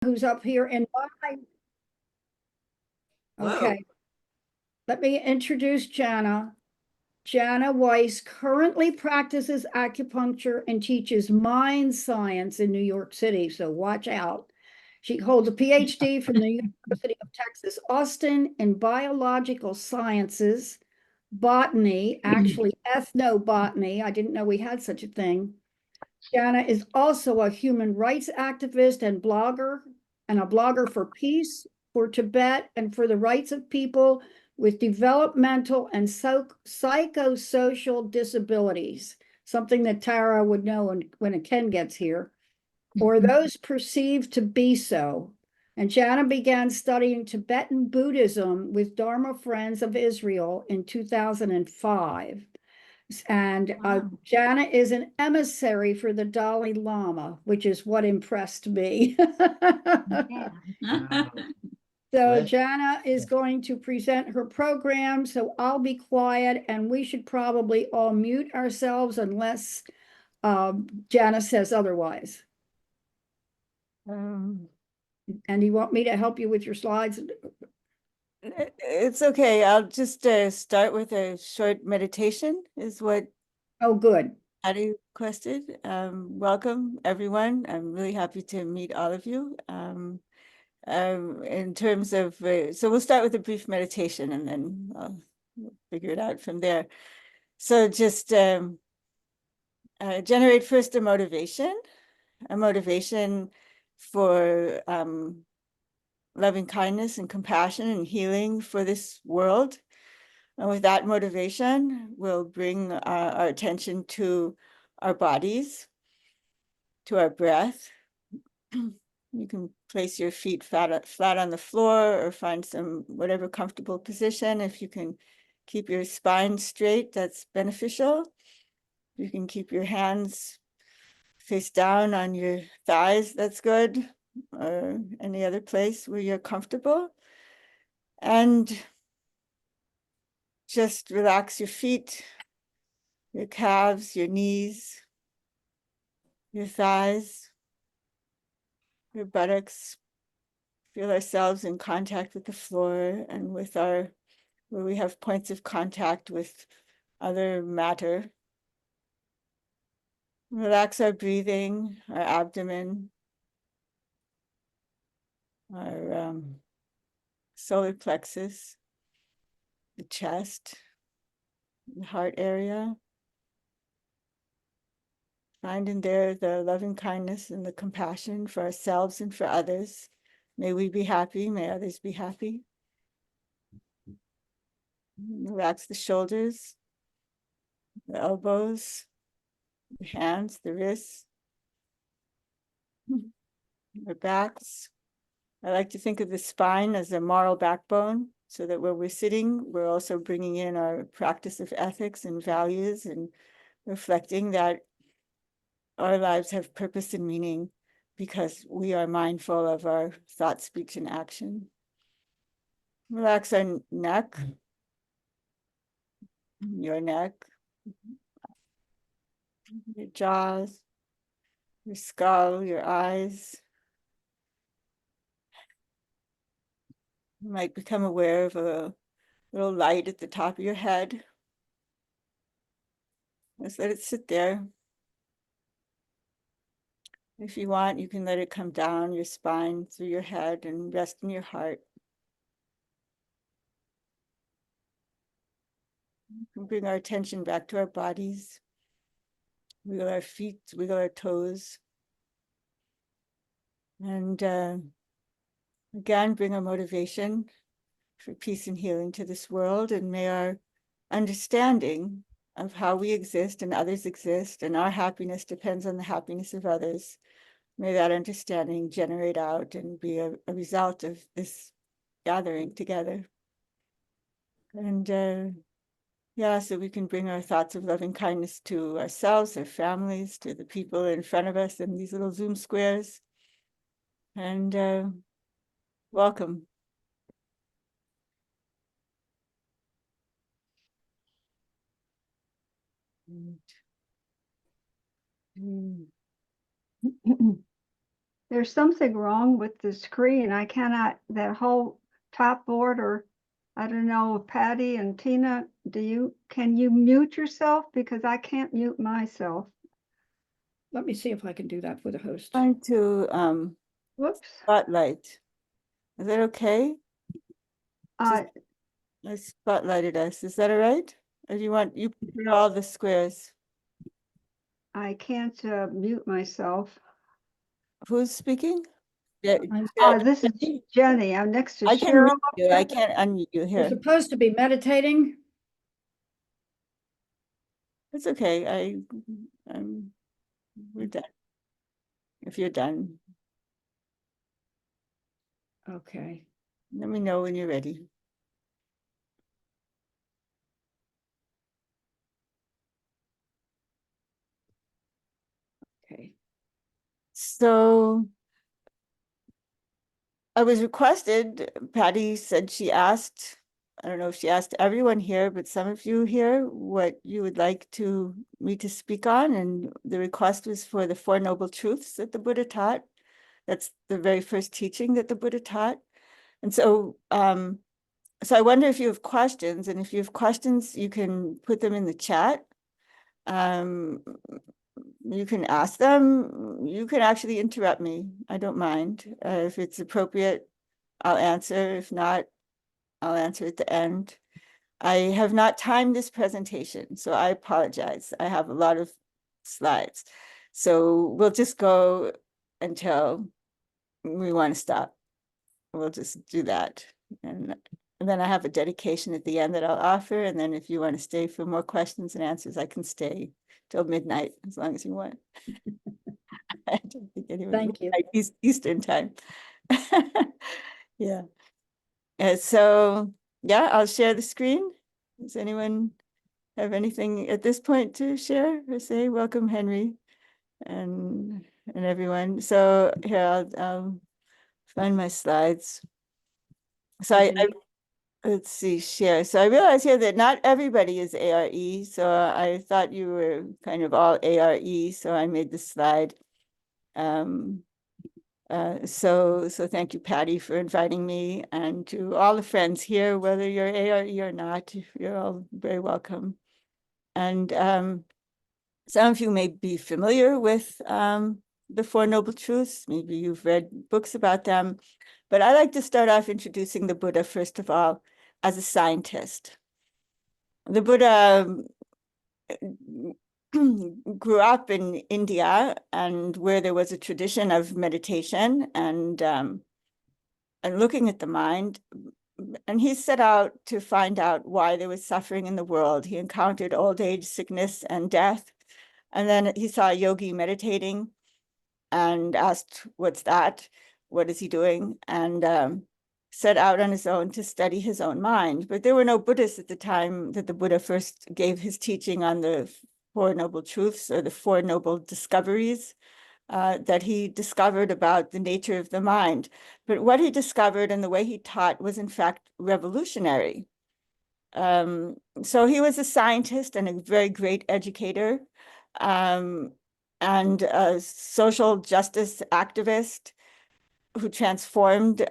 who's up here and okay. Let me introduce Janna. Janna Weiss currently practices acupuncture and teaches mind science in New York City, so watch out. She holds a PhD from the University of Texas, Austin in biological sciences, botany, actually ethnobotany. I didn't know we had such a thing. Janna is also a human rights activist and a blogger for peace, for Tibet, and for the rights of people with developmental and psychosocial disabilities, something that Tara would know when Ken gets here, or those perceived to be so. And Janna began studying Tibetan Buddhism with Dharma Friends of Israel in 2005. And Janna is an emissary for the Dalai Lama, which is what impressed me. So Janna is going to present her program, so I'll be quiet and we should probably all mute ourselves unless Janna says otherwise. And you want me to help you with your slides? It's okay. I'll just start with a short meditation is what Oh, good. Addie requested. Welcome, everyone. I'm really happy to meet all of you. In terms of, so we'll start with a brief meditation and then I'll figure it out from there. So just generate first a motivation for loving kindness and compassion and healing for this world. And with that motivation, we'll bring our attention to our bodies, to our breath. You can place your feet flat on the floor or find some whatever comfortable position. If you can keep your spine straight, that's beneficial. You can keep your hands face down on your thighs, that's good, or any other place where you're comfortable. And just relax your feet, your calves, your knees, your thighs, your buttocks. Feel ourselves in contact with the floor and with where we have points of contact with other matter. Relax our breathing, our abdomen, our solar plexus, the chest, the heart area. Find in there the loving kindness and the compassion for ourselves and for others. May we be happy, may others be happy. Relax the shoulders, the elbows, the hands, the wrists, our backs. I like to think of the spine as a moral backbone, so that where we're sitting, we're also bringing in our practice of ethics and values and reflecting that our lives have purpose and meaning because we are mindful of our thought, speech, and action. Relax our neck, your neck, your jaws, your skull, your eyes. You might become aware of a little light at the top of your head. Just let it sit there. If you want, you can let it come down your spine through your head and rest in your heart. We can bring our attention back to our bodies. Wiggle our feet, wiggle our toes. And again, bring our motivation for peace and healing to this world. And may our understanding of how we exist and others exist and our happiness depends on the happiness of others. May that understanding generate out and be a result of this gathering together. And yeah, so we can bring our thoughts of loving kindness to ourselves, our families, to the people in front of us in these little Zoom squares. And welcome. There's something wrong with the screen. I cannot, that whole top border. I don't know, Patty and Tina, can you mute yourself? Because I can't mute myself. Let me see if I can do that for the host. Trying to Whoops. spotlight. Is that okay? Uh, I spotlighted us. Is that all right? Or do you want, you prefer all the squares? I can't mute myself. Who's speaking? Yeah, This is Jenny. I'm next to I can Cheryl. mute you. I can't unmute you We're here. supposed to be meditating. It's okay. We're done. If you're done, Okay. let me know when you're ready. Okay. So I was requested, Patty said she asked, I don't know if she asked everyone here, but some of you here, what you would like me to speak on. And the request was for the Four Noble Truths that the Buddha taught. That's the very first teaching that the Buddha taught. And so, so I wonder if you have questions, and if you have questions, you can put them in the chat. You can ask them. You can actually interrupt me. I don't mind. If it's appropriate, I'll answer. If not, I'll answer at the end. I have not timed this presentation, so I apologize. I have a lot of slides. So we'll just go until we want to stop. We'll just do that. And then I have a dedication at the end that I'll offer. And then if you want to stay for more questions and answers, I can stay till midnight, as long as you want. I don't think anyone. Thank you. Eastern time. Yeah. So yeah, I'll share the screen. Does anyone have anything at this point to share or say? Welcome, Henry, and everyone. So here, I'll find my slides. So let's see, share. So I realize here that not everybody is ARE. So I thought you were kind of all ARE. So I made this slide. So thank you, Patty, for inviting me, and to all the friends here, whether you're ARE or not, you're all very welcome. And some of you may be familiar with the Four Noble Truths. Maybe you've read books about them. But I like to start off introducing the Buddha, first of all, as a scientist. The Buddha grew up in India, and where there was a tradition of meditation and looking at the mind. And he set out to find out why there was suffering in the world. He encountered old age, sickness, and death. And then he saw a yogi meditating and asked, what's that? What is he doing? And set out on his own to study his own mind. But there were no Buddhists at the time that the Buddha first gave his teaching on the Four Noble Truths, or the Four Noble Discoveries that he discovered about the nature of the mind. But what he discovered and the way he taught was in fact revolutionary. So he was a scientist and a very great educator, and a social justice activist who transformed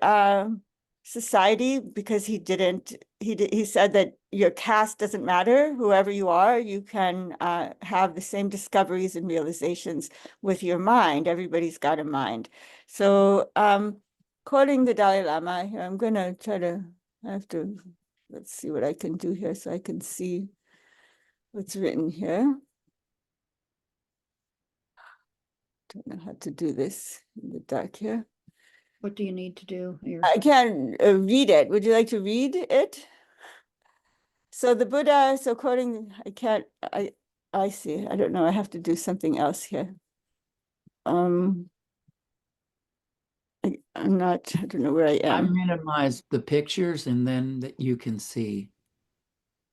society, because he said that your caste doesn't matter. Whoever you are, you can have the same discoveries and realizations with your mind. Everybody's got a mind. So quoting the Dalai Lama here, I'm gonna try to, let's see what I can do here so I can see what's written here. Don't know how to do this in the dark here. What do you need to do here? I can read it. Would you like to read it? So the Buddha, so quoting, I see. I don't know. I have to do something else here. I'm not, I don't know where I I am. minimize the pictures and then that you can see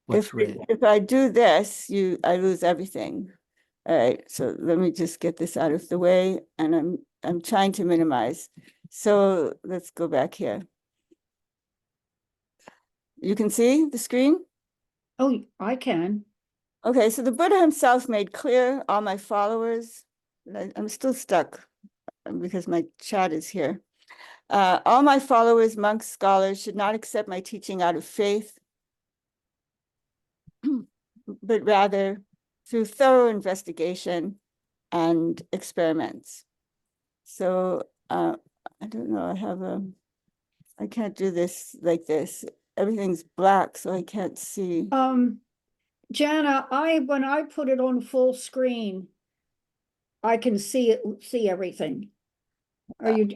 what's read. If I do this, I lose everything. All right, so let me just get this out of the way, and I'm trying to minimize. So let's go back here. You can see the screen? Oh, I can. Okay, so the Buddha himself made clear, all my followers, I'm still stuck. because my chat is here. All my followers, monks, scholars should not accept my teaching out of faith, but rather through thorough investigation and experiments. So I don't know, I can't do this like this. Everything's black, so I can't see. Janna, when I put it on full screen, I can see everything. Are you,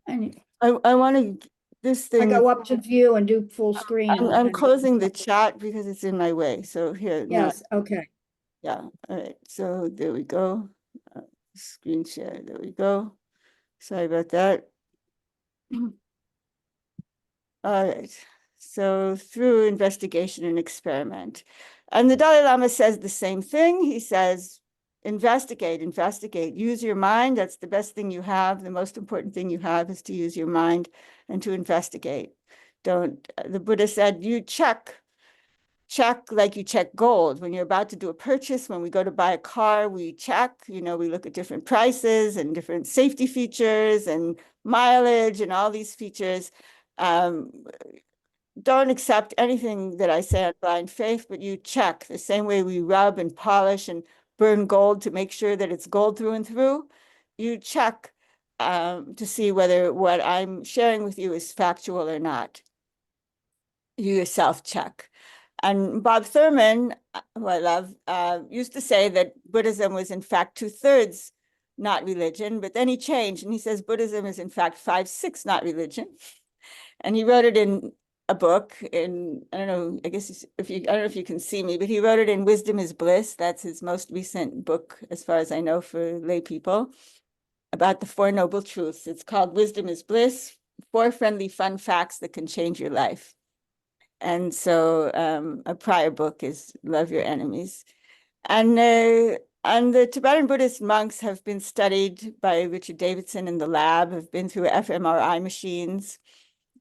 and I want to, this I thing, go up to view and do full screen. I'm closing the chat because it's in my way. So here, now, Yes, okay. yeah, all right. So there we go. Screen share, there we go. Sorry about that. All right, so through investigation and experiment. And the Dalai Lama says the same thing. He says, investigate, use your mind. That's the best thing you have. The most important thing you have is to use your mind and to investigate. The Buddha said, you check like you check gold. When you're about to do a purchase, when we go to buy a car, we check, we look at different prices and different safety features and mileage and all these features. Don't accept anything that I say on blind faith, but you check the same way we rub and polish and burn gold to make sure that it's gold through and through. You check to see whether what I'm sharing with you is factual or not. You yourself check. And Bob Thurman, who I love, used to say that Buddhism was in fact 2/3 not religion, but then he changed and he says Buddhism is in fact 5/6 not religion. And he wrote it in a book in, I don't know, I guess I don't know if you can see me, but he wrote it in Is Bliss. That's his most recent book, as far as I know, for lay people, about the Four Noble Truths. It's called Wisdom is Bliss, 4 friendly fun facts that can change your life. And so a prior book is Love Your Enemies. And the Tibetan Buddhist monks have been studied by Richard Davidson in the lab, have been through fMRI machines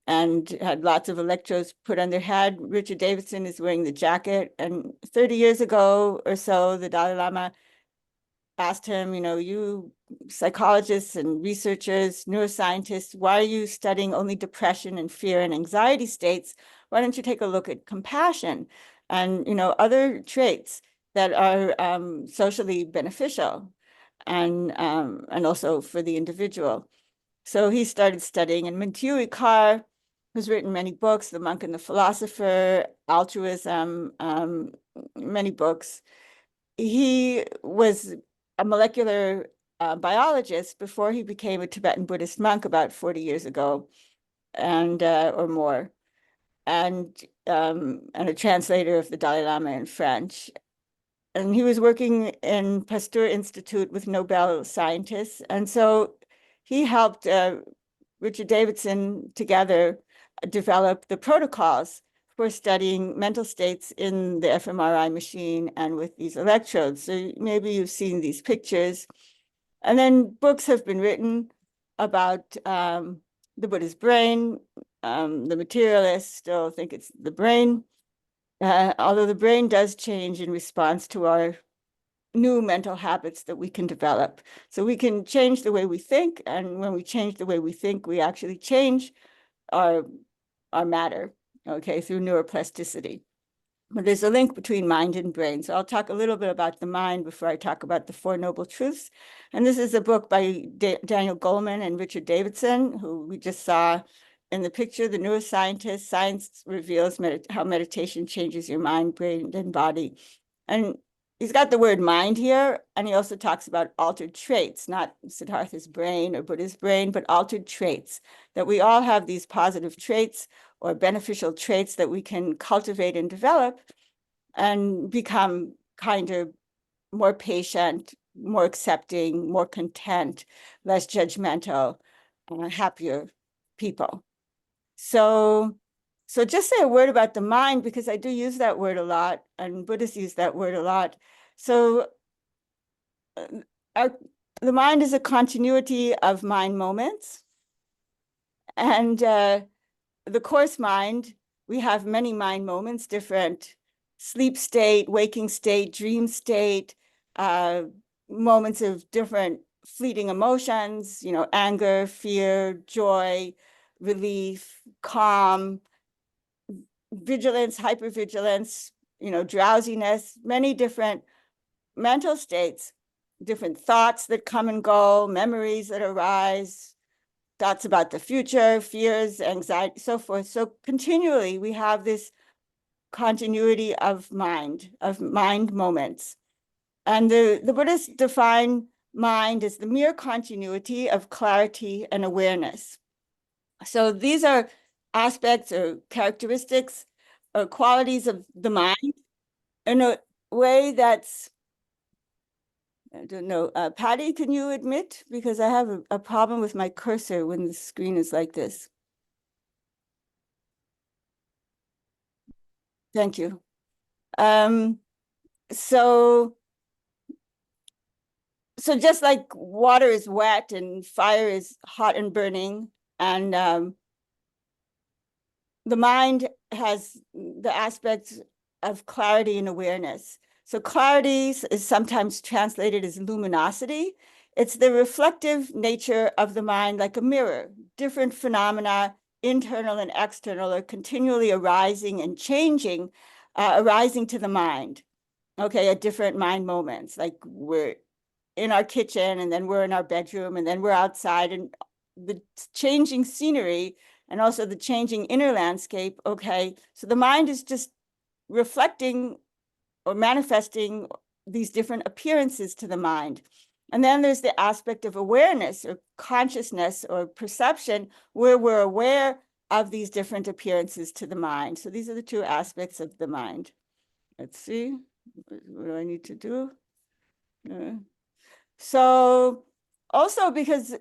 and had lots of electrodes put on their head. Richard Davidson is wearing the jacket. And 30 years ago or so, the Dalai Lama asked him, you psychologists and researchers, neuroscientists, why are you studying only depression and fear and anxiety states? Why don't you take a look at compassion and, other traits that are socially beneficial and also for the individual? So he started studying, and Mintyui Carr, who's written many books, The Monk and the Philosopher, Altruism, many books. He was a molecular biologist before he became a Tibetan Buddhist monk about 40 years ago, and or more, and a translator of the Dalai Lama in French. And he was working in Pasteur Institute with Nobel scientists, and so he helped Richard Davidson together develop the protocols for studying mental states in the fMRI machine and with these electrodes. So maybe you've seen these pictures. And then books have been written about the Buddha's brain. The materialists still think it's the brain, although the brain does change in response to our new mental habits that we can develop. So we can change the way we think, and when we change the way we think, we actually change our matter, okay, through neuroplasticity. But there's a link between mind and brain. So I'll talk a little bit about the mind before I talk about the Four Noble Truths. And this is a book by Daniel Goleman and Richard Davidson, who we just saw in the picture, the neuroscientist. Science reveals how meditation changes your mind, brain, and body. And he's got the word mind here, and he also talks about altered traits, not Siddhartha's brain or Buddha's brain, but altered traits, that we all have these positive traits or beneficial traits that we can cultivate and develop and become kinder, more patient, more accepting, more content, less judgmental, happier people. So just say a word about the mind, because I do use that word a lot, and Buddhists use that word a lot. So the mind is a continuity of mind moments. And the coarse mind, we have many mind moments, different sleep state, waking state, dream state, moments of different fleeting emotions, anger, fear, joy, relief, calm, vigilance, hypervigilance, drowsiness, many different mental states, different thoughts that come and go, memories that arise, thoughts about the future, fears, anxiety, so forth. So continually we have this continuity of mind moments. And the Buddhists define mind as the mere continuity of clarity and awareness. So these are aspects or characteristics or qualities of the mind in a way that's, I don't know, Patty, can you admit? Because I have a problem with my cursor when the screen is like this. Thank you. So just like water is wet and fire is hot and burning, and the mind has the aspects of clarity and awareness. So clarity is sometimes translated as luminosity. It's the reflective nature of the mind, like a mirror. Different phenomena, internal and external, are continually arising and changing, arising to the mind. Okay, at different mind moments, like we're in our kitchen, and then we're in our bedroom, and then we're outside, and the changing scenery and also the changing inner landscape. Okay, so the mind is just reflecting or manifesting these different appearances to the mind. And then there's the aspect of awareness or consciousness or perception, where we're aware of these different appearances to the mind. So these are the two aspects of the mind. Let's see, what do I need to do? So also because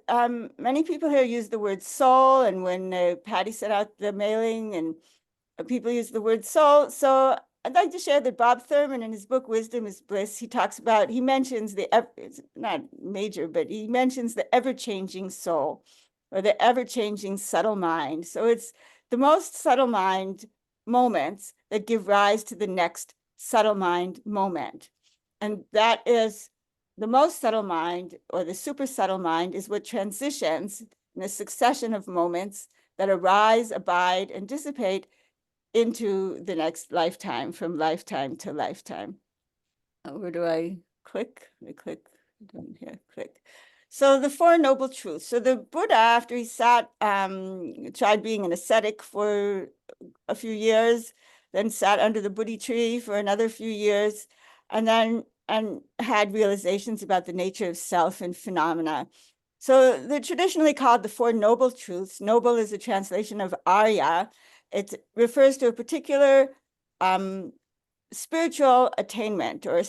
many people here use the word soul, and when Patty sent out the mailing, and people use the word soul. So I'd like to share that Bob Thurman, in his book, Wisdom is Bliss, he mentions it's not major, but he mentions the ever-changing soul, or the ever-changing subtle mind. So it's the most subtle mind moments that give rise to the next subtle mind moment. And that is the most subtle mind, or the super subtle mind, is what transitions in a succession of moments that arise, abide, and dissipate into the next lifetime, from lifetime to lifetime. Where do I click? I click here, click. So the Four Noble Truths. So the Buddha, after he tried being an ascetic for a few years, then sat under the Bodhi tree for another few years, and then had realizations about the nature of self and phenomena. So they're traditionally called the Four Noble Truths. Noble is a translation of arya. It refers to a particular spiritual attainment, or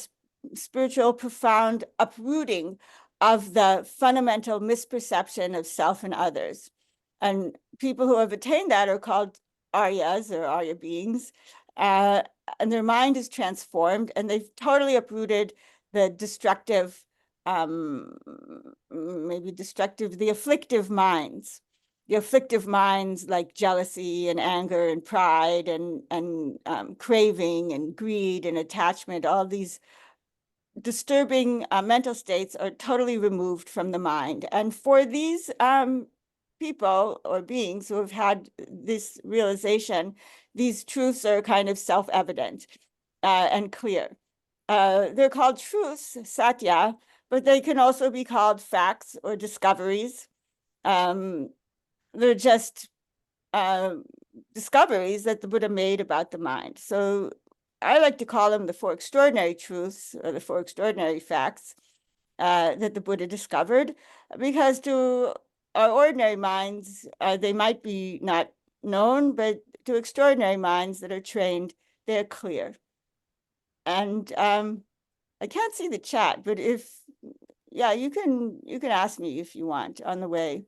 spiritual profound uprooting of the fundamental misperception of self and others. And people who have attained that are called aryas, or arya beings, and their mind is transformed, and they've totally uprooted the destructive, the afflictive minds. The afflictive minds, like jealousy and anger and pride and craving and greed and attachment, all these disturbing mental states are totally removed from the mind. And for these people or beings who have had this realization, these truths are kind of self-evident and clear. They're called truths, satya, but they can also be called facts or discoveries. They're just discoveries that the Buddha made about the mind. So I like to call them the Four Extraordinary Truths, or the Four Extraordinary Facts that the Buddha discovered, because to our ordinary minds, they might be not known, but to extraordinary minds that are trained, they're clear. And I can't see the chat, but you can ask me if you want on the way.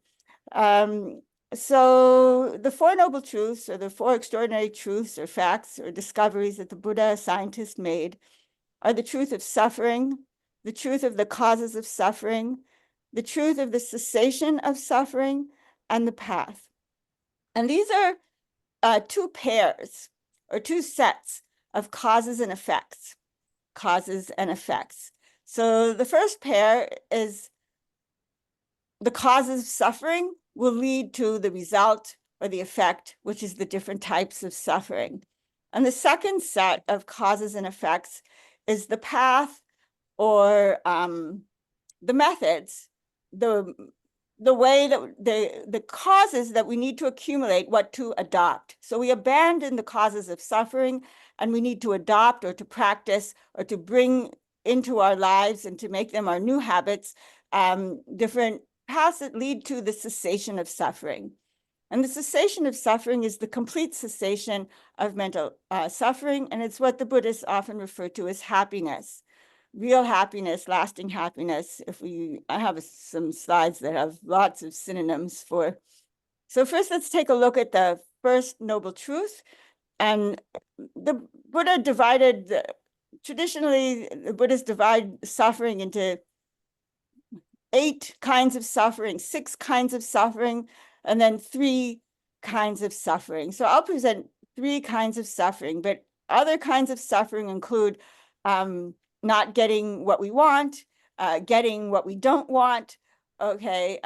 So the Four Noble Truths, or the Four Extraordinary Truths or Facts or discoveries that the Buddha, a scientist, made, are the truth of suffering, the truth of the causes of suffering, the truth of the cessation of suffering, and the path. And these are two pairs, or two sets of causes and effects. So the first pair is the causes of suffering will lead to the result or the effect, which is the different types of suffering. And the second set of causes and effects is the path or the methods, the way that the causes that we need to accumulate, what to adopt. So we abandon the causes of suffering, and we need to adopt or to practice or to bring into our lives and to make them our new habits, different paths that lead to the cessation of suffering. And the cessation of suffering is the complete cessation of mental suffering, and it's what the Buddhists often refer to as happiness. Real happiness, lasting happiness. I have some slides that have lots of synonyms for. So first, let's take a look at the first noble truth. And the Buddha traditionally, the Buddhists divide suffering into 8 kinds of suffering, 6 kinds of suffering, and then 3 kinds of suffering. So I'll present 3 kinds of suffering, but other kinds of suffering include not getting what we want, getting what we don't want, okay,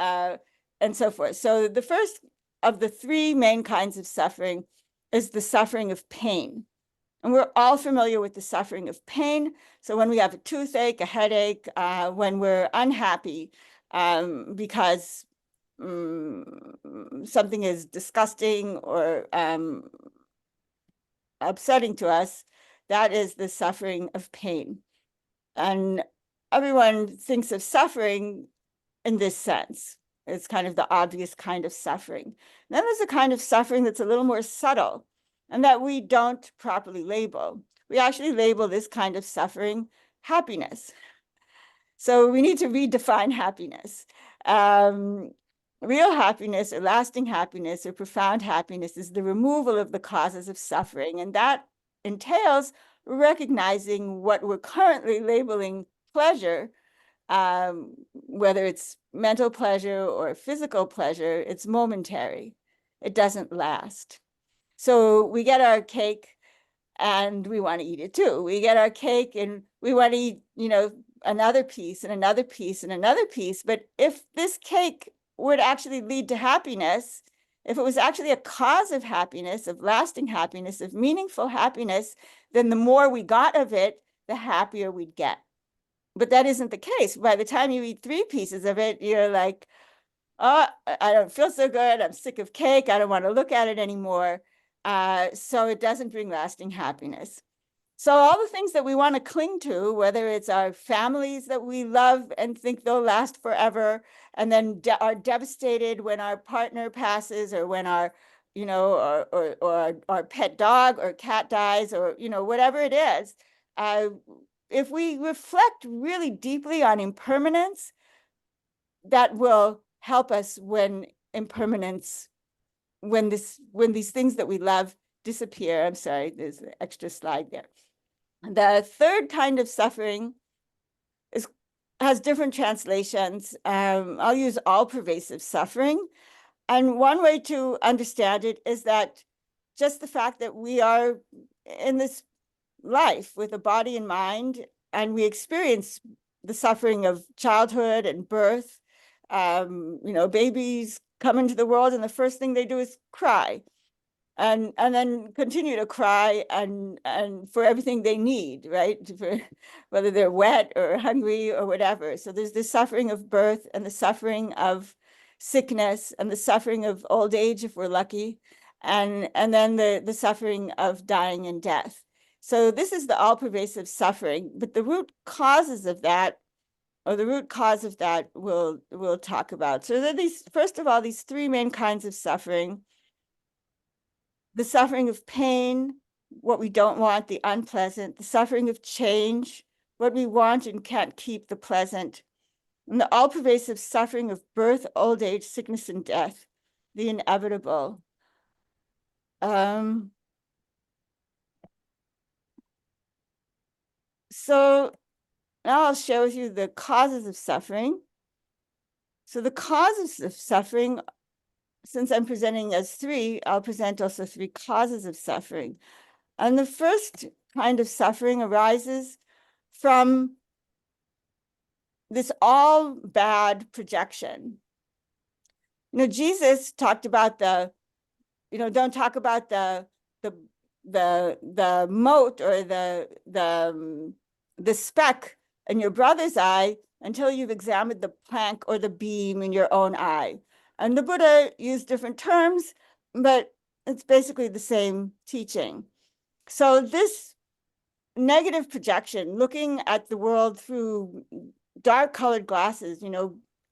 and so forth. So the first of the 3 main kinds of suffering is the suffering of pain. And we're all familiar with the suffering of pain. So when we have a toothache, a headache, when we're unhappy because something is disgusting or upsetting to us, that is the suffering of pain. And everyone thinks of suffering in this sense. It's kind of the obvious kind of suffering. Then there's a kind of suffering that's a little more subtle and that we don't properly label. We actually label this kind of suffering happiness. So we need to redefine happiness. Real happiness or lasting happiness or profound happiness is the removal of the causes of suffering. And that entails recognizing what we're currently labeling pleasure, whether it's mental pleasure or physical pleasure, it's momentary. It doesn't last. So we get our cake and we want to eat it too. We get our cake and we want to eat, another piece and another piece and another piece. But if this cake would actually lead to happiness, if it was actually a cause of happiness, of lasting happiness, of meaningful happiness, then the more we got of it, the happier we'd get. But that isn't the case. By the time you eat 3 pieces of it, you're like, oh, I don't feel so good. I'm sick of cake. I don't want to look at it anymore. So it doesn't bring lasting happiness. So all the things that we want to cling to, whether it's our families that we love and think they'll last forever, and then are devastated when our partner passes, or when our, or our pet dog or cat dies, or, whatever it is, if we reflect really deeply on impermanence, that will help us when impermanence, when these things that we love disappear. I'm sorry, there's an extra slide there. The third kind of suffering has different translations. I'll use all pervasive suffering. And one way to understand it is that just the fact that we are in this life with a body and mind, and we experience the suffering of childhood and birth. Babies come into the world and the first thing they do is cry, and then continue to cry and for everything they need, right? For whether they're wet or hungry or whatever. So there's the suffering of birth and the suffering of sickness and the suffering of old age if we're lucky, and then the suffering of dying and death. So this is the all-pervasive suffering, but the root causes of that, or the root cause of that, we'll talk about. So there are first of all, these 3 main kinds of suffering. The suffering of pain, what we don't want, the unpleasant. The suffering of change, what we want and can't keep, the pleasant. And the all-pervasive suffering of birth, old age, sickness, and death, the inevitable. So now I'll share with you the causes of suffering. So the causes of suffering, since I'm presenting as 3, I'll present also 3 causes of suffering. And the first kind of suffering arises from this all bad projection. Jesus talked about don't talk about the mote or the speck in your brother's eye until you've examined the plank or the beam in your own eye. And the Buddha used different terms, but it's basically the same teaching. So this negative projection, looking at the world through dark colored glasses,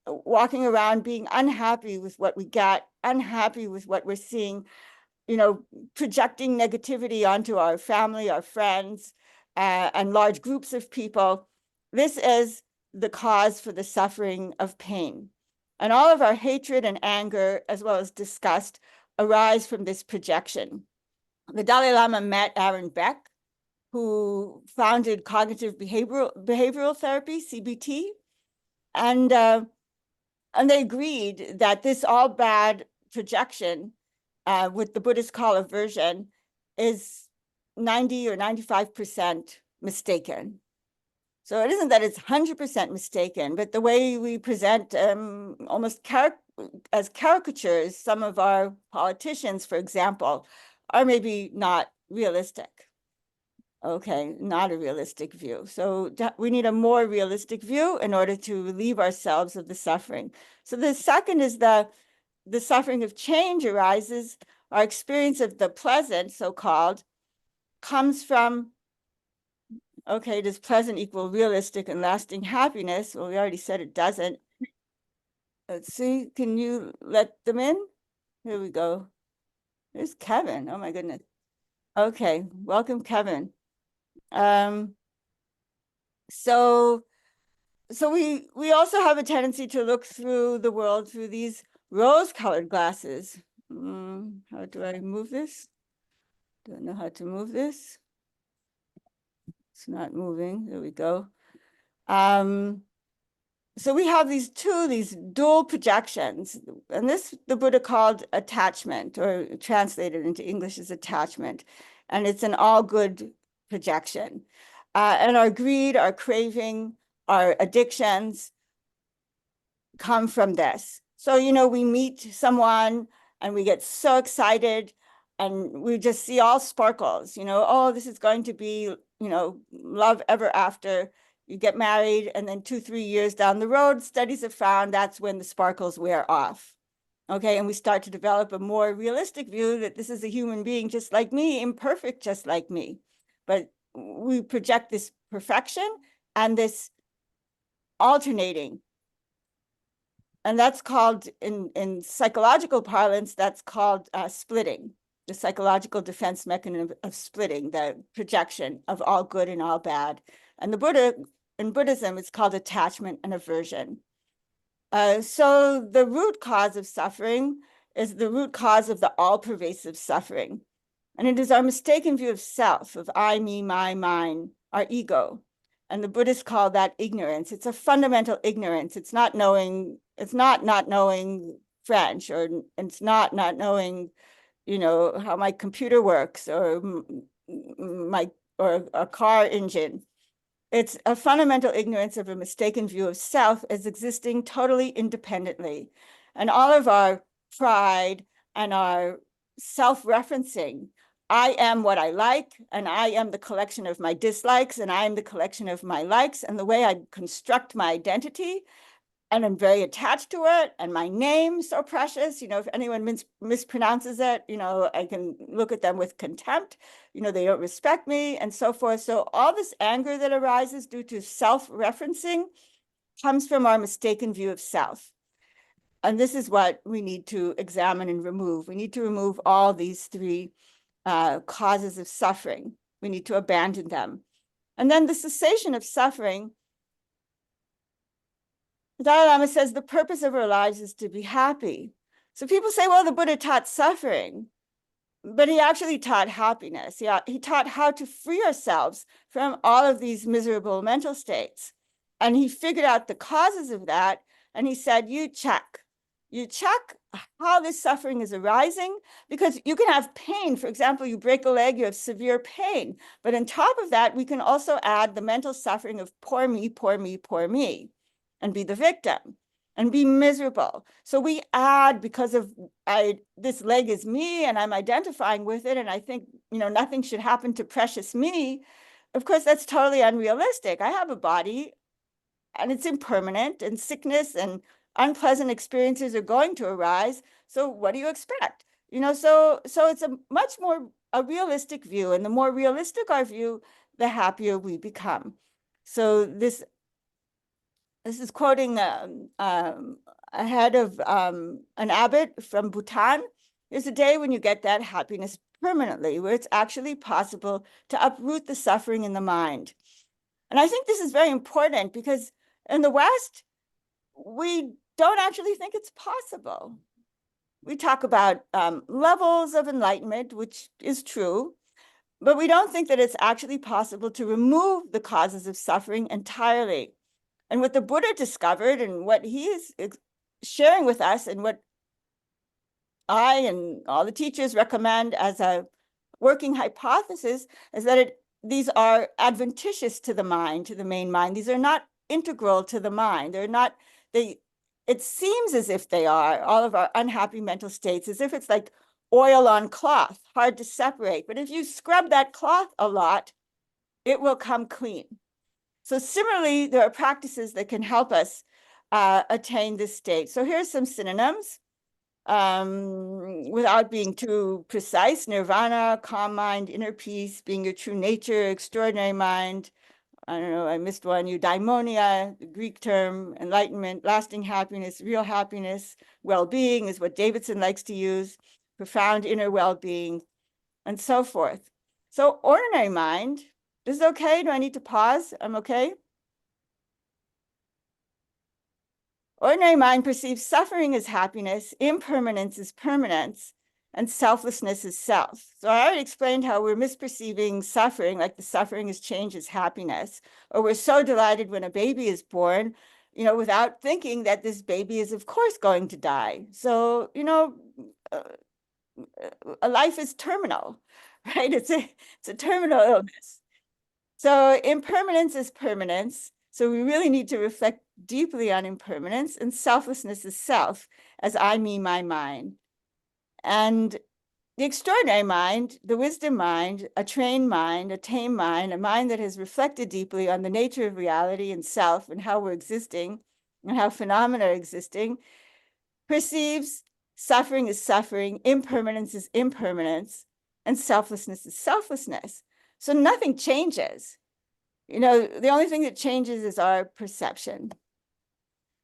walking around being unhappy with what we get, unhappy with what we're seeing, projecting negativity onto our family, our friends, and large groups of people. This is the cause for the suffering of pain. And all of our hatred and anger, as well as disgust, arise from this projection. The Dalai Lama met Aaron Beck, who founded cognitive behavioral therapy, CBT, and they agreed that this all bad projection, what the Buddhists call aversion, is 90 or 95% mistaken. So it isn't that it's 100% mistaken, but the way we present almost as caricatures, some of our politicians, for example, are maybe not realistic. Okay, not a realistic view. So we need a more realistic view in order to relieve ourselves of the suffering. So the second is the suffering of change arises. Our experience of the pleasant, so-called, comes from, okay, does pleasant equal realistic and lasting happiness? Well, we already said it doesn't. Let's see, can you let them in? Here we go. There's Kevin, oh my goodness. Okay, welcome, Kevin. So we also have a tendency to look through the world through these rose-colored glasses. How do I move this? Don't know how to move this. It's not moving. There we go. So we have these dual projections, and this the Buddha called attachment, or translated into English as attachment, and it's an all good projection. And our greed, our craving, our addictions come from this. So, we meet someone and we get so excited and we just see all sparkles, oh, this is going to be, love ever after. You get married, and then 2-3 years down the road, studies have found that's when the sparkles wear off. Okay, and we start to develop a more realistic view that this is a human being just like me, imperfect just like me. But we project this perfection and this alternating. And that's called, in psychological parlance, that's called splitting, the psychological defense mechanism of splitting, the projection of all good and all bad. And in Buddhism, it's called attachment and aversion. So the root cause of suffering is the root cause of the all-pervasive suffering. And it is our mistaken view of self, of I, me, my, mine, our ego. And the Buddhists call that ignorance. It's a fundamental ignorance. It's not knowing, it's not knowing French, or it's not knowing, how my computer works, or a car engine. It's a fundamental ignorance of a mistaken view of self as existing totally independently. And all of our pride and our self-referencing, I am what I like, and I am the collection of my dislikes, and I am the collection of my likes, and the way I construct my identity, and I'm very attached to it, and my name so precious, if anyone mispronounces it, I can look at them with contempt, they don't respect me, and so forth. So all this anger that arises due to self-referencing comes from our mistaken view of self. And this is what we need to examine and remove. We need to remove all these three causes of suffering. We need to abandon them. And then the cessation of suffering, the Dalai Lama says the purpose of our lives is to be happy. So people say, well, the Buddha taught suffering, but he actually taught happiness. He taught how to free ourselves from all of these miserable mental states. And he figured out the causes of that. And he said, you check how this suffering is arising, because you can have pain. For example, you break a leg, you have severe pain. But on top of that, we can also add the mental suffering of poor me, poor me, poor me, and be the victim. and be miserable. So we add, because of this leg is me and I'm identifying with it, and I think, nothing should happen to precious me. Of course, that's totally unrealistic. I have a body and it's impermanent, and sickness and unpleasant experiences are going to arise. So what do you expect? So it's a much more a realistic view, and the more realistic our view, the happier we become. So this is quoting ahead of an abbot from Bhutan. There's a day when you get that happiness permanently, where it's actually possible to uproot the suffering in the mind. And I think this is very important, because in the West, we don't actually think it's possible. We talk about levels of enlightenment, which is true, but we don't think that it's actually possible to remove the causes of suffering entirely. And what the Buddha discovered, and what he is sharing with us, and what I and all the teachers recommend as a working hypothesis, is that these are adventitious to the mind, to the main mind. These are not integral to the mind. They're not, it seems as if they are, all of our unhappy mental states, as if it's like oil on cloth, hard to separate. But if you scrub that cloth a lot, it will come clean. So similarly, there are practices that can help us attain this state. So here's some synonyms. Without being too precise: nirvana, calm mind, inner peace, being your true nature, extraordinary mind. I don't know, I missed one. Eudaimonia, the Greek term, enlightenment, lasting happiness, real happiness. Well-being is what Davidson likes to use, profound inner well-being, and so forth. So ordinary mind, this is okay? Do I need to pause? I'm okay? Ordinary mind perceives suffering as happiness, impermanence as permanence, and selflessness as self. So I already explained how we're misperceiving suffering, like the suffering is changed as happiness, or we're so delighted when a baby is born, without thinking that this baby is, of course, going to die. So, a life is terminal, right? It's a terminal illness. So impermanence is permanence. So we really need to reflect deeply on impermanence, and selflessness is self, as I, me, my mind. And the extraordinary mind, the wisdom mind, a trained mind, a tamed mind, a mind that has reflected deeply on the nature of reality and self and how we're existing and how phenomena are existing, perceives suffering is suffering, impermanence is impermanence, and selflessness is selflessness. So nothing changes. The only thing that changes is our perception.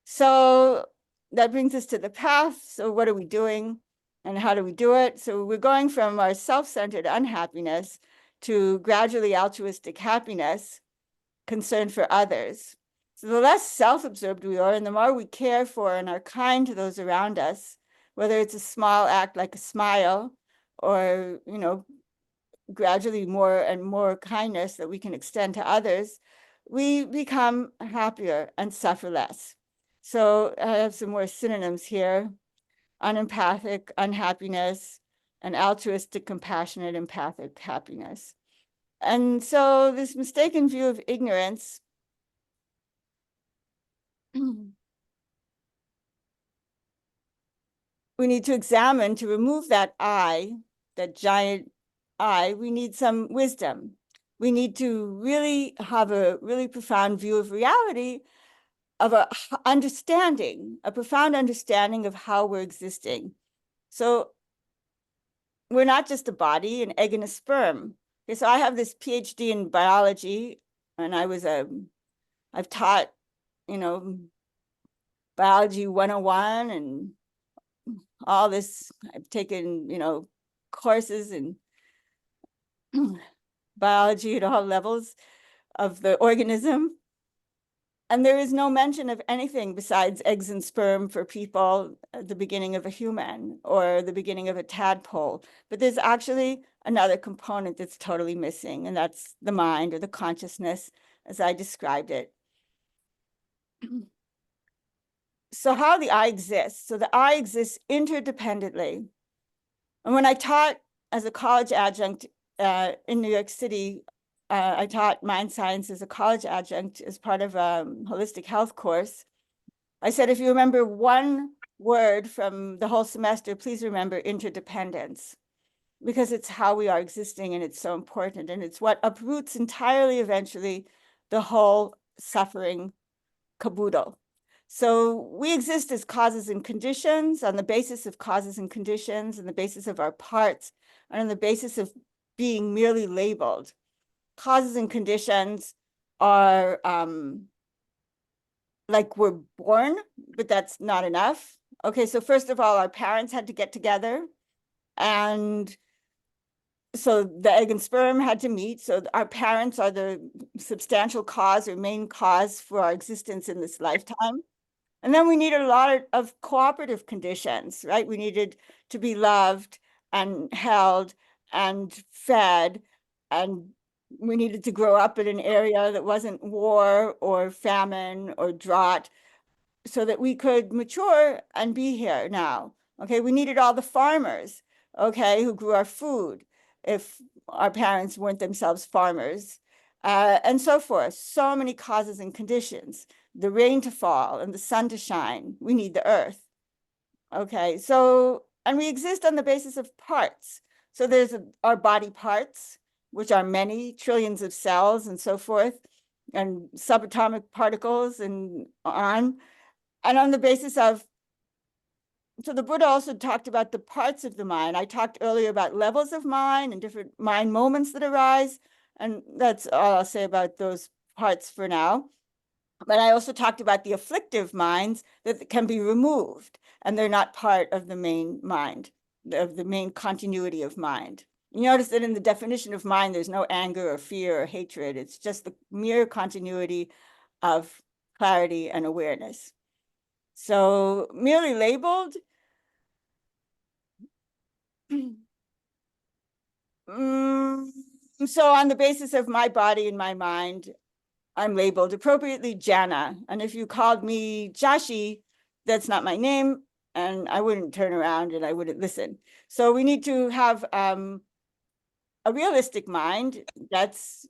So that brings us to the path. So what are we doing, and how do we do it? So we're going from our self-centered unhappiness to gradually altruistic happiness, concern for others. So the less self-absorbed we are, and the more we care for and are kind to those around us, whether it's a small act like a smile, or, gradually more and more kindness that we can extend to others, we become happier and suffer less. So I have some more synonyms here: unempathic unhappiness, and altruistic, compassionate, empathic happiness. And so this mistaken view of ignorance we need to examine. To remove that I, that giant I, we need some wisdom. We need to really have a really profound view of reality, of a understanding, a profound understanding of how we're existing. So we're not just a body, an egg and a sperm. Okay, so I have this PhD in biology, and I've taught, biology 101 and all this. I've taken, courses in biology at all levels of the organism. And there is no mention of anything besides eggs and sperm for people at the beginning of a human or the beginning of a tadpole. But there's actually another component that's totally missing, and that's the mind, or the consciousness, as I described it. So how the I exists. So the I exists interdependently. And when I taught as a college adjunct in New York City, I taught mind science as a college adjunct as part of a holistic health course. I said, if you remember one word from the whole semester, please remember interdependence, because it's how we are existing and it's so important. And it's what uproots entirely, eventually, the whole suffering caboodle. So we exist as causes and conditions on the basis of causes and conditions, and the basis of our parts, and on the basis of being merely labeled. Causes and conditions are like we're born, but that's not enough. Okay, so first of all, our parents had to get together, and so the egg and sperm had to meet. So our parents are the substantial cause or main cause for our existence in this lifetime. And then we needed a lot of cooperative conditions, right? We needed to be loved and held and fed, and we needed to grow up in an area that wasn't war or famine or drought, so that we could mature and be here now. Okay, we needed all the farmers, okay, who grew our food if our parents weren't themselves farmers, and so forth. So many causes and conditions. The rain to fall and the sun to shine. We need the earth. Okay, so, and we exist on the basis of parts. So there's our body parts, which are many trillions of cells and so forth, and subatomic particles and on. And on the basis of, so the Buddha also talked about the parts of the mind. I talked earlier about levels of mind and different mind moments that arise. And that's all I'll say about those parts for now. But I also talked about the afflictive minds that can be removed, and they're not part of the main mind, of the main continuity of mind. You notice that in the definition of mind, there's no anger or fear or hatred. It's just the mere continuity of clarity and awareness. So merely labeled, so on the basis of my body and my mind, I'm labeled appropriately Janna. And if you called me Jashi, that's not my name, and I wouldn't turn around and I wouldn't listen. So we need to have a realistic mind that's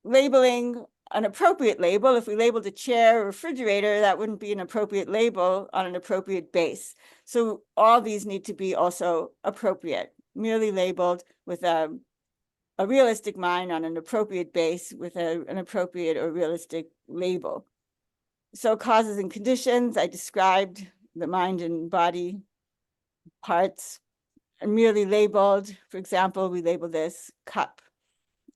labeling an appropriate label. If we labeled a chair or refrigerator, that wouldn't be an appropriate label on an appropriate base. So all these need to be also appropriate, merely labeled with a realistic mind on an appropriate base with an appropriate or realistic label. So causes and conditions, I described the mind and body parts, and merely labeled. For example, we label this cup.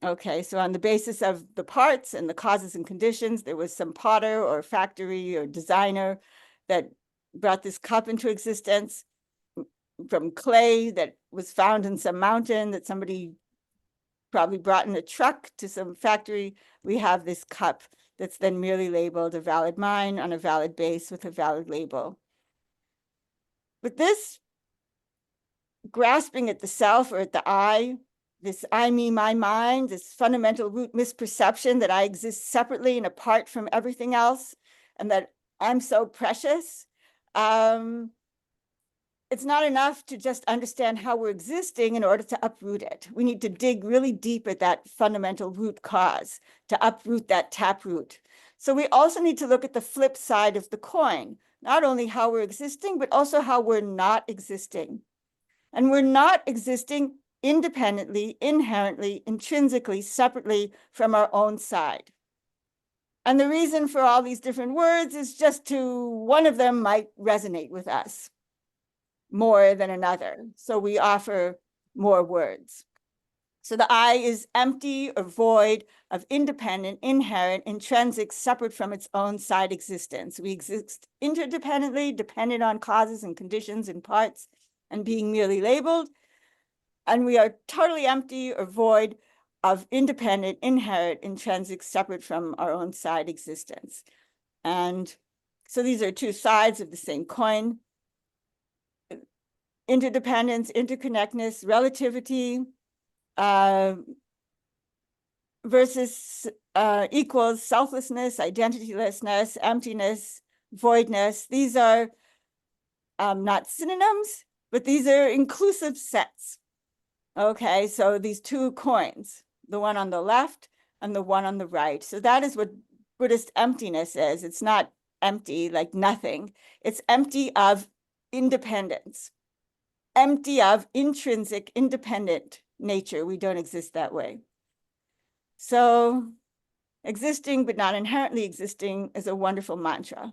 Okay, so on the basis of the parts and the causes and conditions, there was some potter or factory or designer that brought this cup into existence from clay that was found in some mountain that somebody probably brought in a truck to some factory. We have this cup that's then merely labeled a valid mind on a valid base with a valid label. But this grasping at the self or at the I, this I, me, my mind, this fundamental root misperception that I exist separately and apart from everything else, and that I'm so precious, it's not enough to just understand how we're existing in order to uproot it. We need to dig really deep at that fundamental root cause to uproot that taproot. So we also need to look at the flip side of the coin, not only how we're existing, but also how we're not existing. And we're not existing independently, inherently, intrinsically, separately from our own side. And the reason for all these different words is just one of them might resonate with us more than another. So we offer more words. So the I is empty or void of independent, inherent, intrinsic, separate from its own side existence. We exist interdependently, dependent on causes and conditions and parts, and being merely labeled. And we are totally empty or void of independent, inherent, intrinsic, separate from our own side existence. And so these are two sides of the same coin. Interdependence, interconnectedness, relativity, versus equals selflessness, identitylessness, emptiness, voidness. These are not synonyms, but these are inclusive sets. Okay, so these two coins, the one on the left and the one on the right. So that is what Buddhist emptiness is. It's not empty, like nothing. It's empty of independence, empty of intrinsic, independent nature. We don't exist that way. So existing but not inherently existing is a wonderful mantra.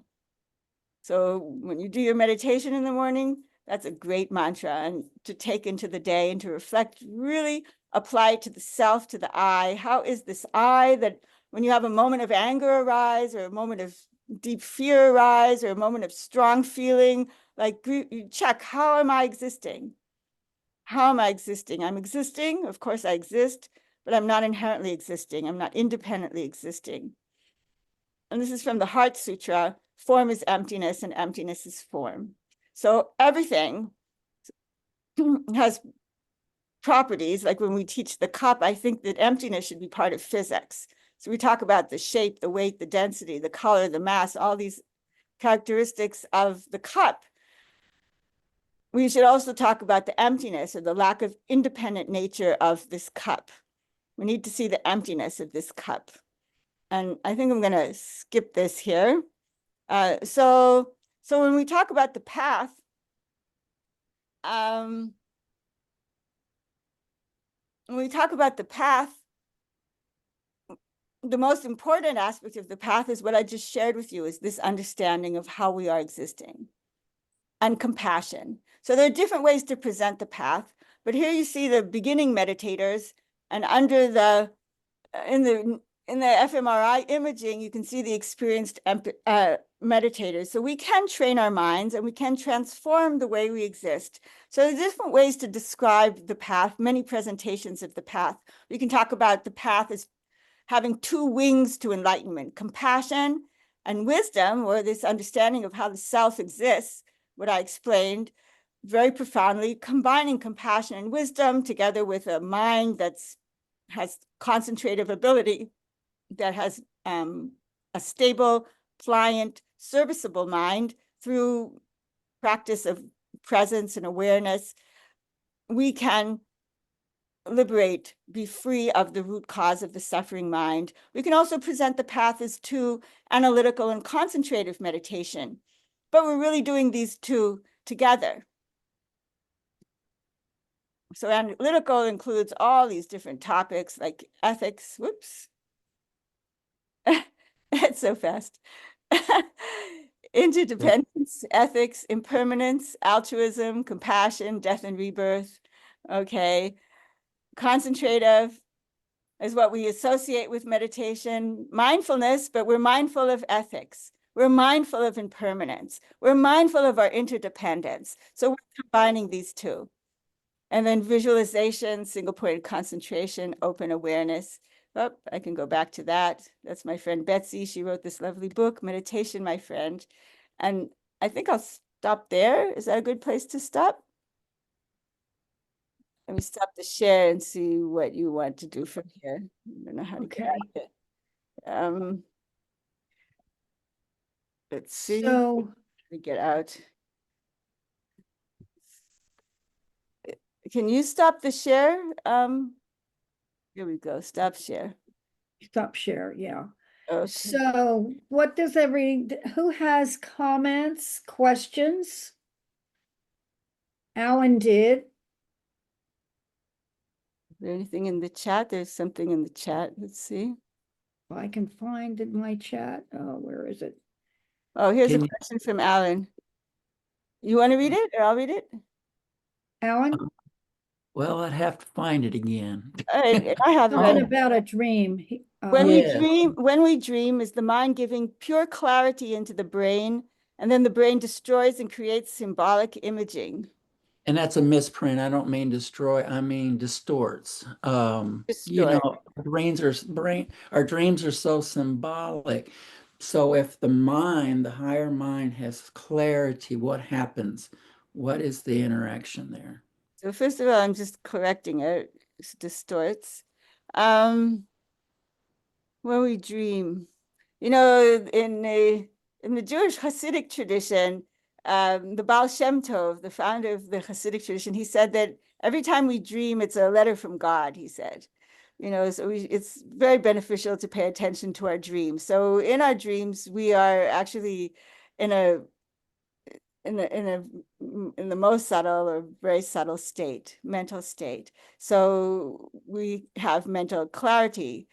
So when you do your meditation in the morning, that's a great mantra, and to take into the day and to reflect, really apply it to the self, to the I. How is this I that when you have a moment of anger arise, or a moment of deep fear arise, or a moment of strong feeling, like you check, how am I existing? How am I existing? I'm existing, of course I exist, but I'm not inherently existing. I'm not independently existing. And this is from the Heart Sutra. Form is emptiness and emptiness is form. So everything has properties. Like when we teach the cup, I think that emptiness should be part of physics. So we talk about the shape, the weight, the density, the color, the mass, all these characteristics of the cup. We should also talk about the emptiness, or the lack of independent nature of this cup. We need to see the emptiness of this cup. And I think I'm going to skip this here. So when we talk about the path, when we talk about the path, the most important aspect of the path is what I just shared with you, is this understanding of how we are existing and compassion. So there are different ways to present the path, but here you see the beginning meditators, and under the, in the fMRI imaging, you can see the experienced meditators. So we can train our minds and we can transform the way we exist. So there are different ways to describe the path, many presentations of the path. We can talk about the path as having two wings to enlightenment: compassion and wisdom, or this understanding of how the self exists, what I explained very profoundly, combining compassion and wisdom together with a mind that's has concentrative ability, that has a stable, pliant, serviceable mind through practice of presence and awareness. We can liberate, be free of the root cause of the suffering mind. We can also present the path as two, analytical and concentrative meditation, but we're really doing these two together. So analytical includes all these different topics like ethics, whoops, it's so fast. Interdependence, ethics, impermanence, altruism, compassion, death and rebirth. Okay. Concentrative is what we associate with meditation. Mindfulness, but we're mindful of ethics. We're mindful of impermanence. We're mindful of our interdependence. So we're combining these two. And then visualization, single-pointed concentration, open awareness. Oh, I can go back to that. That's my friend Betsy. She wrote this lovely book, Meditation, My Friend. And I think I'll stop there. Is that a good place to stop? Let me stop the share and see what you want to do from here. I don't know how to get out of it. Let's see. So, Let me get out. Can you stop the share? Here we go. Stop share. stop share, yeah. Okay. So what does who has comments, questions? Alan did. Is there anything in the chat? There's something in the chat. Let's see. I can find in my chat. Oh, where is it? Oh, here's a Can you- question from Alan. You want to read it, or I'll read it? Alan, Well, I'd have to find it again. I have it something right. about a dream. When Yeah. we dream, is the mind giving pure clarity into the brain, and then the brain destroys and creates symbolic imaging. And that's a misprint. I don't mean destroy, I mean distorts. You Distort. know, our dreams are so symbolic. So if the mind, the higher mind has clarity, what happens? What is the interaction there? So first of all, I'm just correcting it. It distorts. When we dream, you know, in the Jewish Hasidic tradition, the Baal Shem Tov, the founder of the Hasidic tradition, he said that every time we dream, it's a letter from God, he said. So it's very beneficial to pay attention to our dreams. So in our dreams, we are actually in a in the most subtle or very subtle state, mental state. So we have mental clarity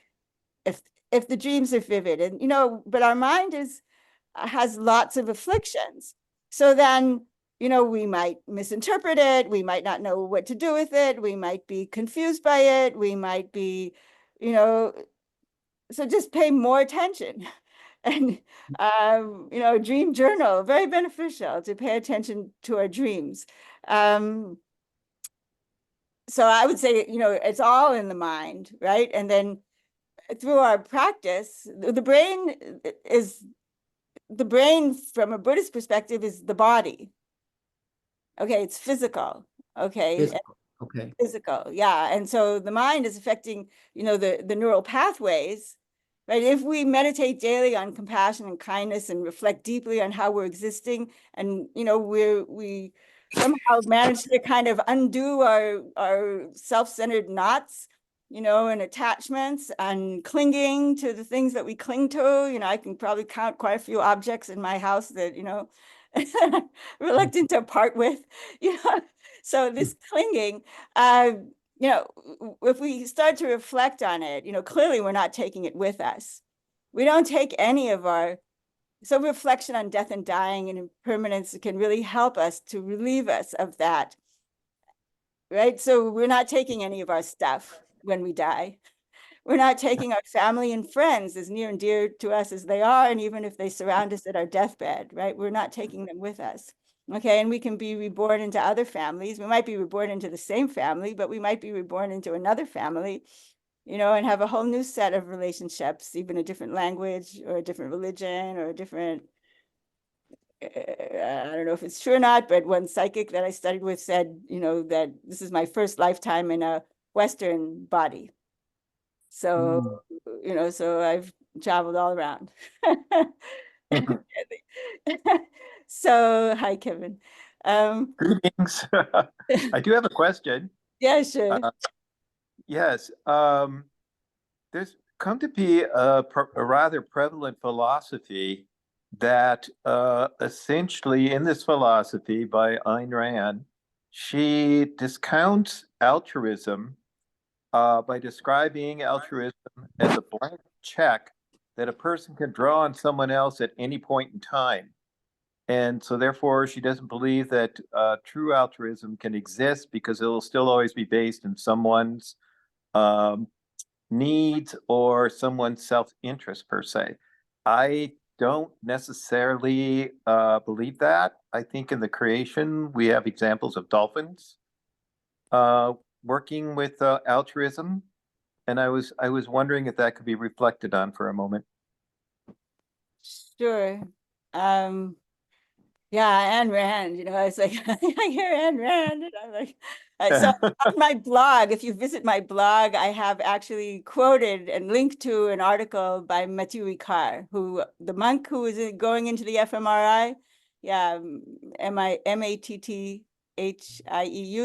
if the dreams are vivid, and but our mind has lots of afflictions. So then, we might misinterpret it. We might not know what to do with it. We might be confused by it. We might be, so just pay more attention. And, dream journal, very beneficial to pay attention to our dreams. So I would say, it's all in the mind, right? And then through our practice, the brain from a Buddhist perspective is the body. Okay, it's physical. Okay. Physical. Okay. Physical, yeah. And so the mind is affecting, the neural pathways, right? If we meditate daily on compassion and kindness and reflect deeply on how we're existing, and we somehow manage to kind of undo our self-centered knots, and attachments and clinging to the things that we cling to. I can probably count quite a few objects in my house that, reluctant to part with, So this clinging, if we start to reflect on it, clearly we're not taking it with us. We don't take any of so reflection on death and dying and impermanence can really help us to relieve us of that, right? So we're not taking any of our stuff when we die. We're not taking our family and friends, as near and dear to us as they are, and even if they surround us at our deathbed, right? We're not taking them with us. Okay, and we can be reborn into other families. We might be reborn into the same family, but we might be reborn into another family, and have a whole new set of relationships, even a different language or a different religion or a different, I don't know if it's true or not, but one psychic that I studied with said, that this is my first lifetime in a Western body. So, so I've traveled all around. So, hi, Kevin. Greetings. I do have a question. Yeah, sure. Yes. There's come to be a rather prevalent philosophy that essentially in this philosophy by Ayn Rand, she discounts altruism by describing altruism as a blank check that a person can draw on someone else at any point in time. And so therefore, she doesn't believe that true altruism can exist because it will still always be based in someone's needs or someone's self-interest per se. I don't necessarily believe that. I think in the creation, we have examples of dolphins working with altruism. And I was wondering if that could be reflected on for a moment. Sure. Yeah, Ayn Rand, I was like, I hear Ayn Rand, and I'm like, so on my blog, if you visit my blog, I have actually quoted and linked to an article by Mathieu Ricard, the monk who was going into the fMRI, yeah, Mathieu,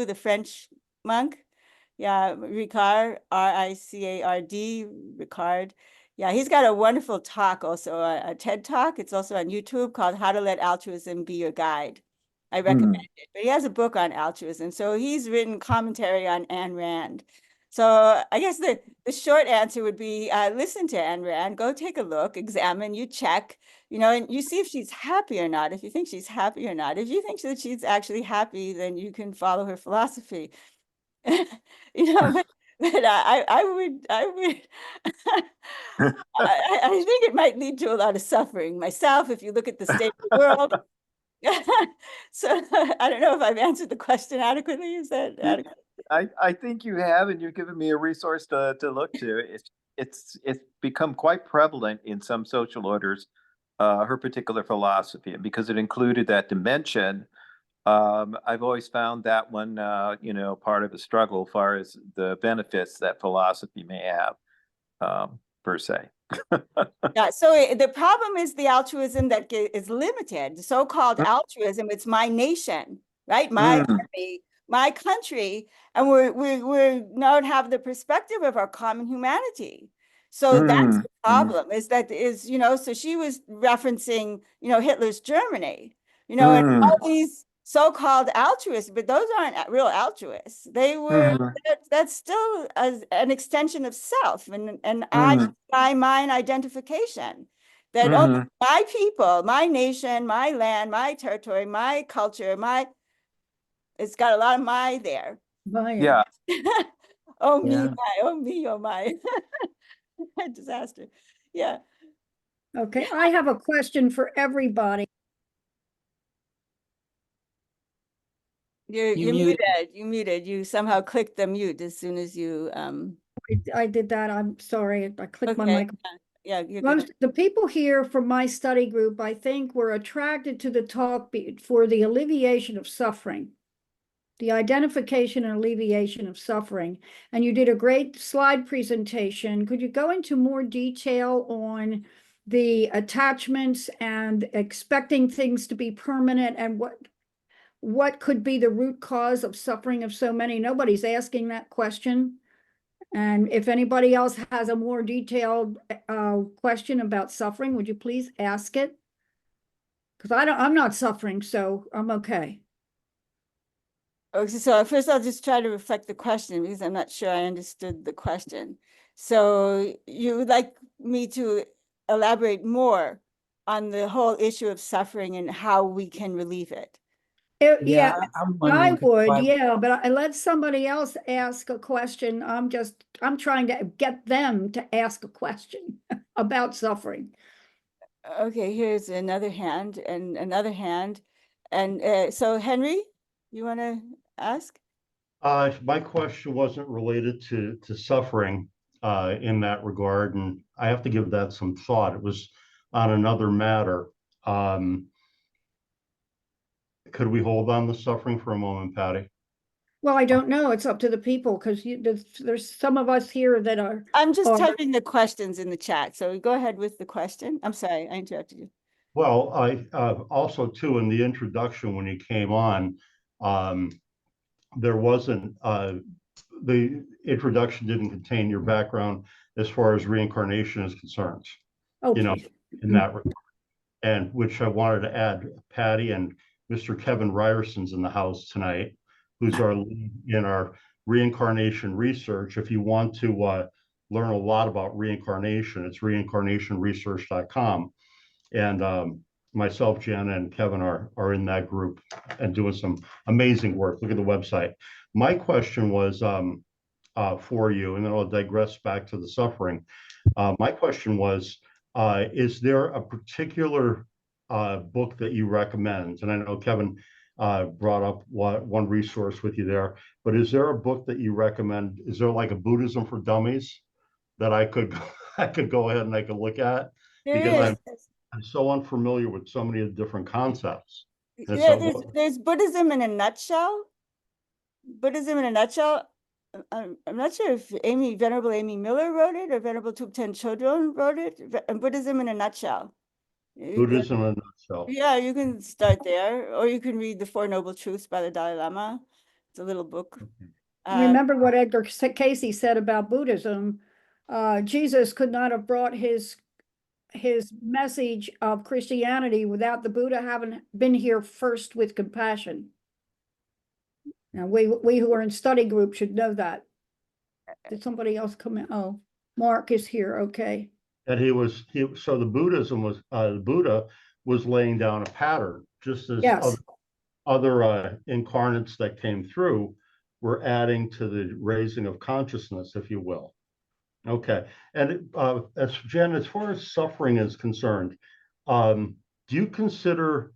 the French monk, yeah, Ricard, R-I-C-A-R-D, Ricard. Yeah, he's got a wonderful talk also, a TED Talk. It's also on YouTube called How to Let Altruism Be Your Guide. I recommend it. But he has a book on altruism. So he's written commentary on Ayn Rand. So I guess the short answer would be listen to Ayn Rand, go take a look, examine, you check, and you see if she's happy or not, if you think she's happy or not. If you think that she's actually happy, then you can follow her philosophy. But I would I think it might lead to a lot of suffering myself if you look at the state of the world. So I don't know if I've answered the question adequately. Is that adequate? I think you have, and you've given me a resource to look to. It's become quite prevalent in some social orders, her particular philosophy, and because it included that dimension. I've always found that one, part of a struggle as far as the benefits that philosophy may have, per se. Yeah, so the problem is the altruism that is limited, so-called altruism. It's my nation, right? My army, my country, and we're now have the perspective of our common humanity. So that's the problem, is that you know, so she was referencing, you know, Hitler's Germany, you know, and all these so-called altruists, but those aren't real altruists. They were, that's still an extension of self and I mine identification. That, oh, my people, my nation, my land, my territory, my culture, it's got a lot of my there. Via. Yeah. Oh me, Yeah. my, oh me, oh my. Disaster. Yeah. Okay, I have a question for everybody. You muted. muted. You somehow clicked the mute as soon as you I did that. I'm sorry. I clicked my okay. mic. Yeah, you're good. The people here from my study group, I think, were attracted to the talk for the alleviation of suffering, the identification and alleviation of suffering. And you did a great slide presentation. Could you go into more detail on the attachments and expecting things to be permanent, and what could be the root cause of suffering of so many? Nobody's asking that question. And if anybody else has a more detailed question about suffering, would you please ask it? Because I'm not suffering, so I'm okay. Okay, so first I'll just try to reflect the question because I'm not sure I understood the question. So you would like me to elaborate more on the whole issue of suffering and how we can relieve it? Yeah, I'm I wondering would, why- yeah, but I let somebody else ask a question. I'm trying to get them to ask a question about suffering. Okay, here's another hand and another hand. And so Henry, you want to ask? My question wasn't related to suffering in that regard, and I have to give that some thought. It was on another matter. Could we hold on the suffering for a moment, Patty? Well, I don't know. It's up to the people, because there's some of us here that are. I'm just typing the questions in the chat. So go ahead with the question. I'm sorry, I interrupted you. Well, I also too in the introduction when you came on, there wasn't the introduction didn't contain your background as far as reincarnation is concerned. Oh, You know, please. in that regard. And which I wanted to add, Patty and Mr. Kevin Ryerson's in the house tonight, who's our lead in our reincarnation research. If you want to learn a lot about reincarnation, it's reincarnationresearch.com. And myself, Janna, and Kevin are in that group and doing some amazing work. Look at the website. My question was for you, and then I'll digress back to the suffering. My question was, is there a particular book that you recommend? And I know Kevin brought up one resource with you there, but is there a book that you recommend? Is there like a Buddhism for Dummies that I could go ahead and I could look at? Because I'm so unfamiliar with so many of the different concepts. And Yeah, so, there's Buddhism in a nutshell. Buddhism in a nutshell. I'm not sure if Venerable Amy Miller wrote it or Venerable Thupten Chodron wrote it. Buddhism in a nutshell. Buddhism in a nutshell. Yeah, you can start there, or you can read The Four Noble Truths by the Dalai Lama. It's a little book. Remember what Edgar Casey said about Buddhism. Jesus could not have brought his message of Christianity without the Buddha having been here first with compassion. Now, we who are in study group should know that. Did somebody else come in? Oh, Mark is here. Okay. And so the Buddha was laying down a pattern, just as Yes. other incarnates that came through were adding to the raising of consciousness, if you will. Okay. And as far as suffering is concerned, do you consider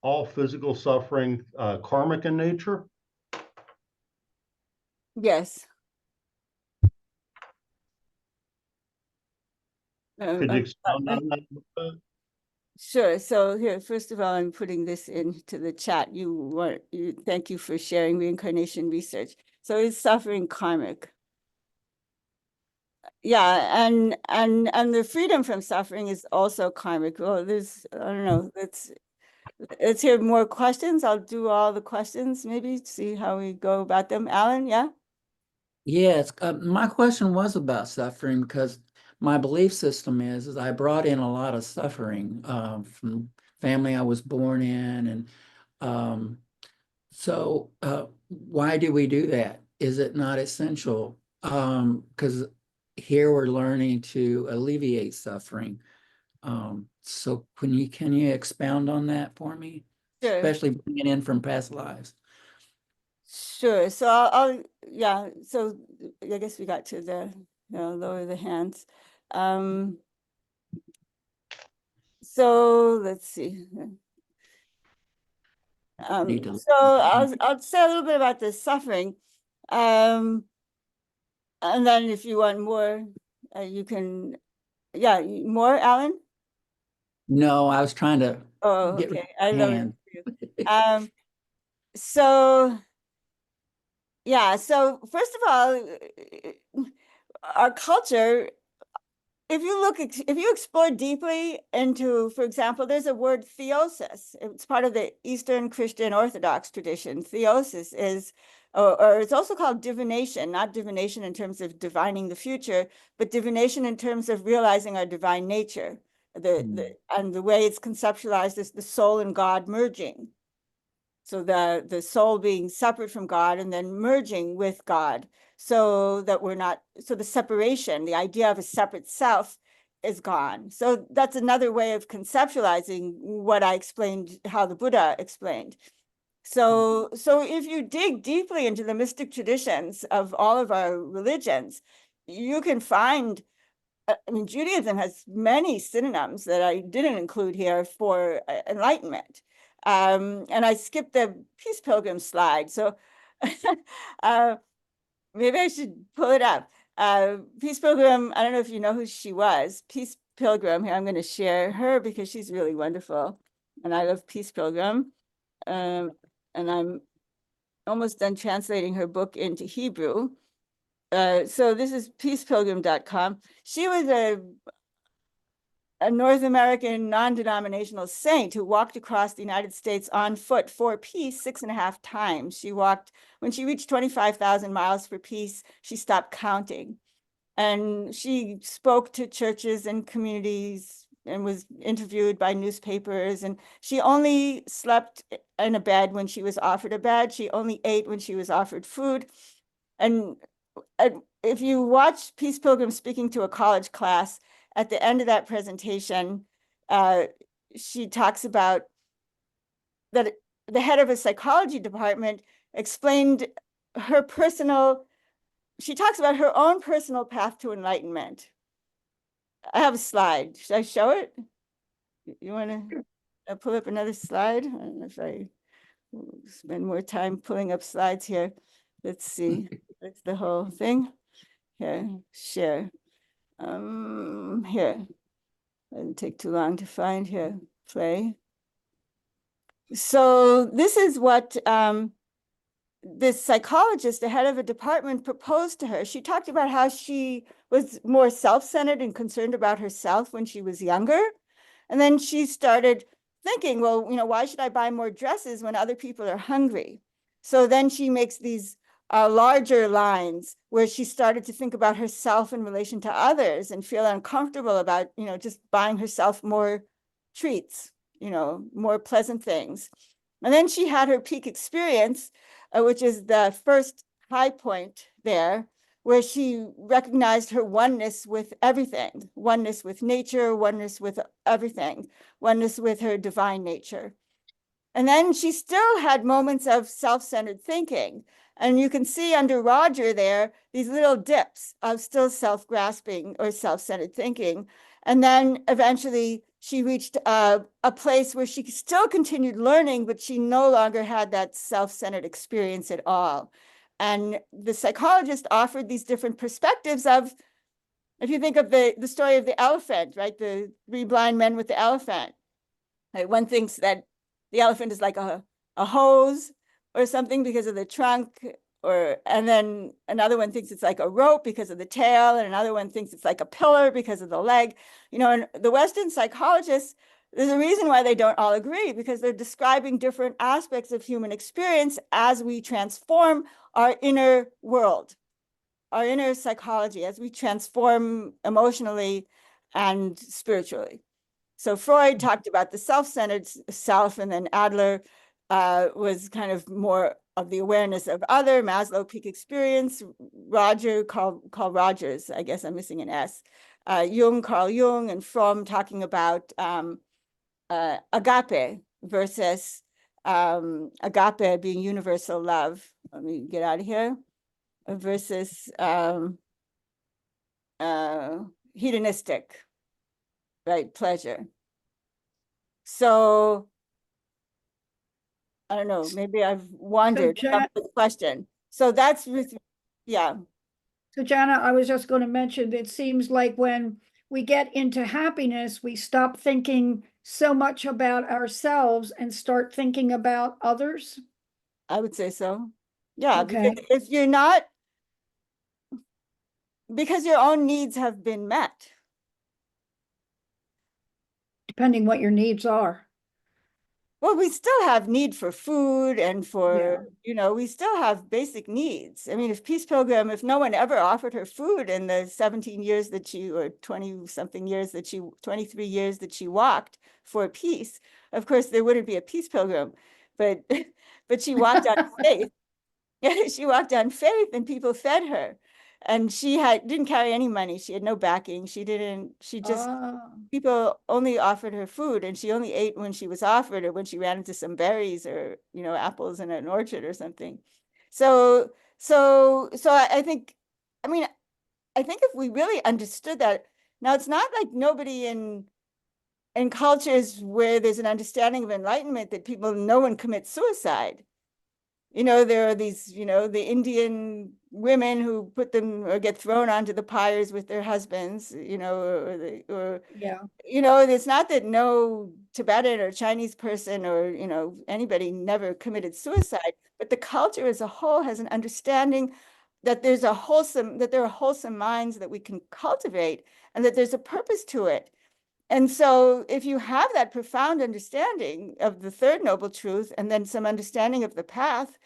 all physical suffering karmic in nature? Yes. Could you expound on that? Sure. So here, first of all, I'm putting this into the chat. Thank you for sharing reincarnation research. So is suffering karmic? Yeah, and the freedom from suffering is also karmic. Well, I don't know, let's hear more questions. I'll do all the questions, maybe see how we go about them. Alan, yeah? Yes, my question was about suffering because my belief system is I brought in a lot of suffering from family I was born in, and so why do we do that? Is it not essential? Because here we're learning to alleviate suffering. So can you expound on that for me? Sure. Especially bringing in from past lives. Sure. So yeah. So I guess we got to the, lower the hands. So let's see. Need to- So I'll say a little bit about the suffering. And then if you want more, you can, yeah, more, Alan? No, I was trying to Oh, get rid okay. of I my love hand. it. So yeah, so first of all, our culture, if you explore deeply into, for example, there's a word theosis. It's part of the Eastern Christian Orthodox tradition. Theosis is, or it's also called divination, not divination in terms of divining the future, but divination in terms of realizing our divine nature. And the way it's conceptualized is the soul and God merging. So the soul being separate from God and then merging with God, so that we're not, so the separation, the idea of a separate self is gone. So that's another way of conceptualizing what I explained, how the Buddha explained. So if you dig deeply into the mystic traditions of all of our religions, you can find, I mean, Judaism has many synonyms that I didn't include here for enlightenment. And I skipped the Peace Pilgrim slide. So maybe I should pull it up. Peace Pilgrim, I don't know if you know who she was. Peace Pilgrim, here I'm going to share her because she's really wonderful. And I love Peace Pilgrim. And I'm almost done translating her book into Hebrew. So this is peacepilgrim.com. She was a North American non-denominational saint who walked across the United States on foot for peace 6.5 times. She walked, when she reached 25,000 miles for peace, she stopped counting. And she spoke to churches and communities and was interviewed by newspapers. And she only slept in a bed when she was offered a bed. She only ate when she was offered food. And if you watch Peace Pilgrim speaking to a college class, at the end of that presentation, she talks about that the head of a psychology department explained her personal, she talks about her own personal path to enlightenment. I have a slide. Should I show it? You want to pull up another slide? I don't know if I spend more time pulling up slides here. Let's see. That's the whole thing. Here, share. Here. Doesn't take too long to find here. Play. So this is what this psychologist, the head of a department, proposed to her. She talked about how she was more self-centered and concerned about herself when she was younger. And then she started thinking, well, why should I buy more dresses when other people are hungry? So then she makes these larger lines where she started to think about herself in relation to others and feel uncomfortable about, just buying herself more treats, more pleasant things. And then she had her peak experience, which is the first high point there, where she recognized her oneness with everything, oneness with nature, oneness with everything, oneness with her divine nature. And then she still had moments of self-centered thinking. And you can see under Roger there, these little dips of still self-grasping or self-centered thinking. And then eventually she reached a place where she still continued learning, but she no longer had that self-centered experience at all. And the psychologist offered these different perspectives of, if you think of the story of the elephant, right? The 3 blind men with the elephant. Right? One thinks that the elephant is like a hose or something because of the trunk, and then another one thinks it's like a rope because of the tail, and another one thinks it's like a pillar because of the leg. And the Western psychologists there's a reason why they don't all agree, because they're describing different aspects of human experience as we transform our inner world, our inner psychology, as we transform emotionally and spiritually. So Freud talked about the self-centered self, and then Adler was kind of more of the awareness of other, Maslow peak experience, Carl Rogers, I guess I'm missing an S, Carl Jung, and Fromm talking about agape versus agape being universal love. Let me get out of here. Versus hedonistic, right, pleasure. So I don't know, maybe I've wandered from the question. So that's with, yeah. So Janna, I was just going to mention, it seems like when we get into happiness, we stop thinking so much about ourselves and start thinking about others. I would say so. Yeah, Okay. because if you're not, because your own needs have been met. Depending what your needs are. Well, we still have need for food and for, Yeah. We still have basic needs. I mean, if Pilgrim, if no one ever offered her food in the 17 years that she, or 20 something years that she, 23 years that she walked for peace, of course, there wouldn't be a Peace Pilgrim, but, but she walked on faith. She walked on faith and people fed her. And she didn't carry any money. She had no backing. She just, people only offered her food, and she only ate when she was offered, or when she ran into some berries or, apples in an orchard or something. So I think, I think if we really understood that, now it's not like nobody in cultures where there's an understanding of enlightenment that no one commits suicide. There are these, the Indian women who put them or get thrown onto the pyres with their husbands, yeah. It's not that no Tibetan or Chinese person or, anybody never committed suicide, but the culture as a whole has an understanding that there are wholesome minds that we can cultivate, and that there's a purpose to it. And so if you have that profound understanding of the third noble truth, and then some understanding of the path,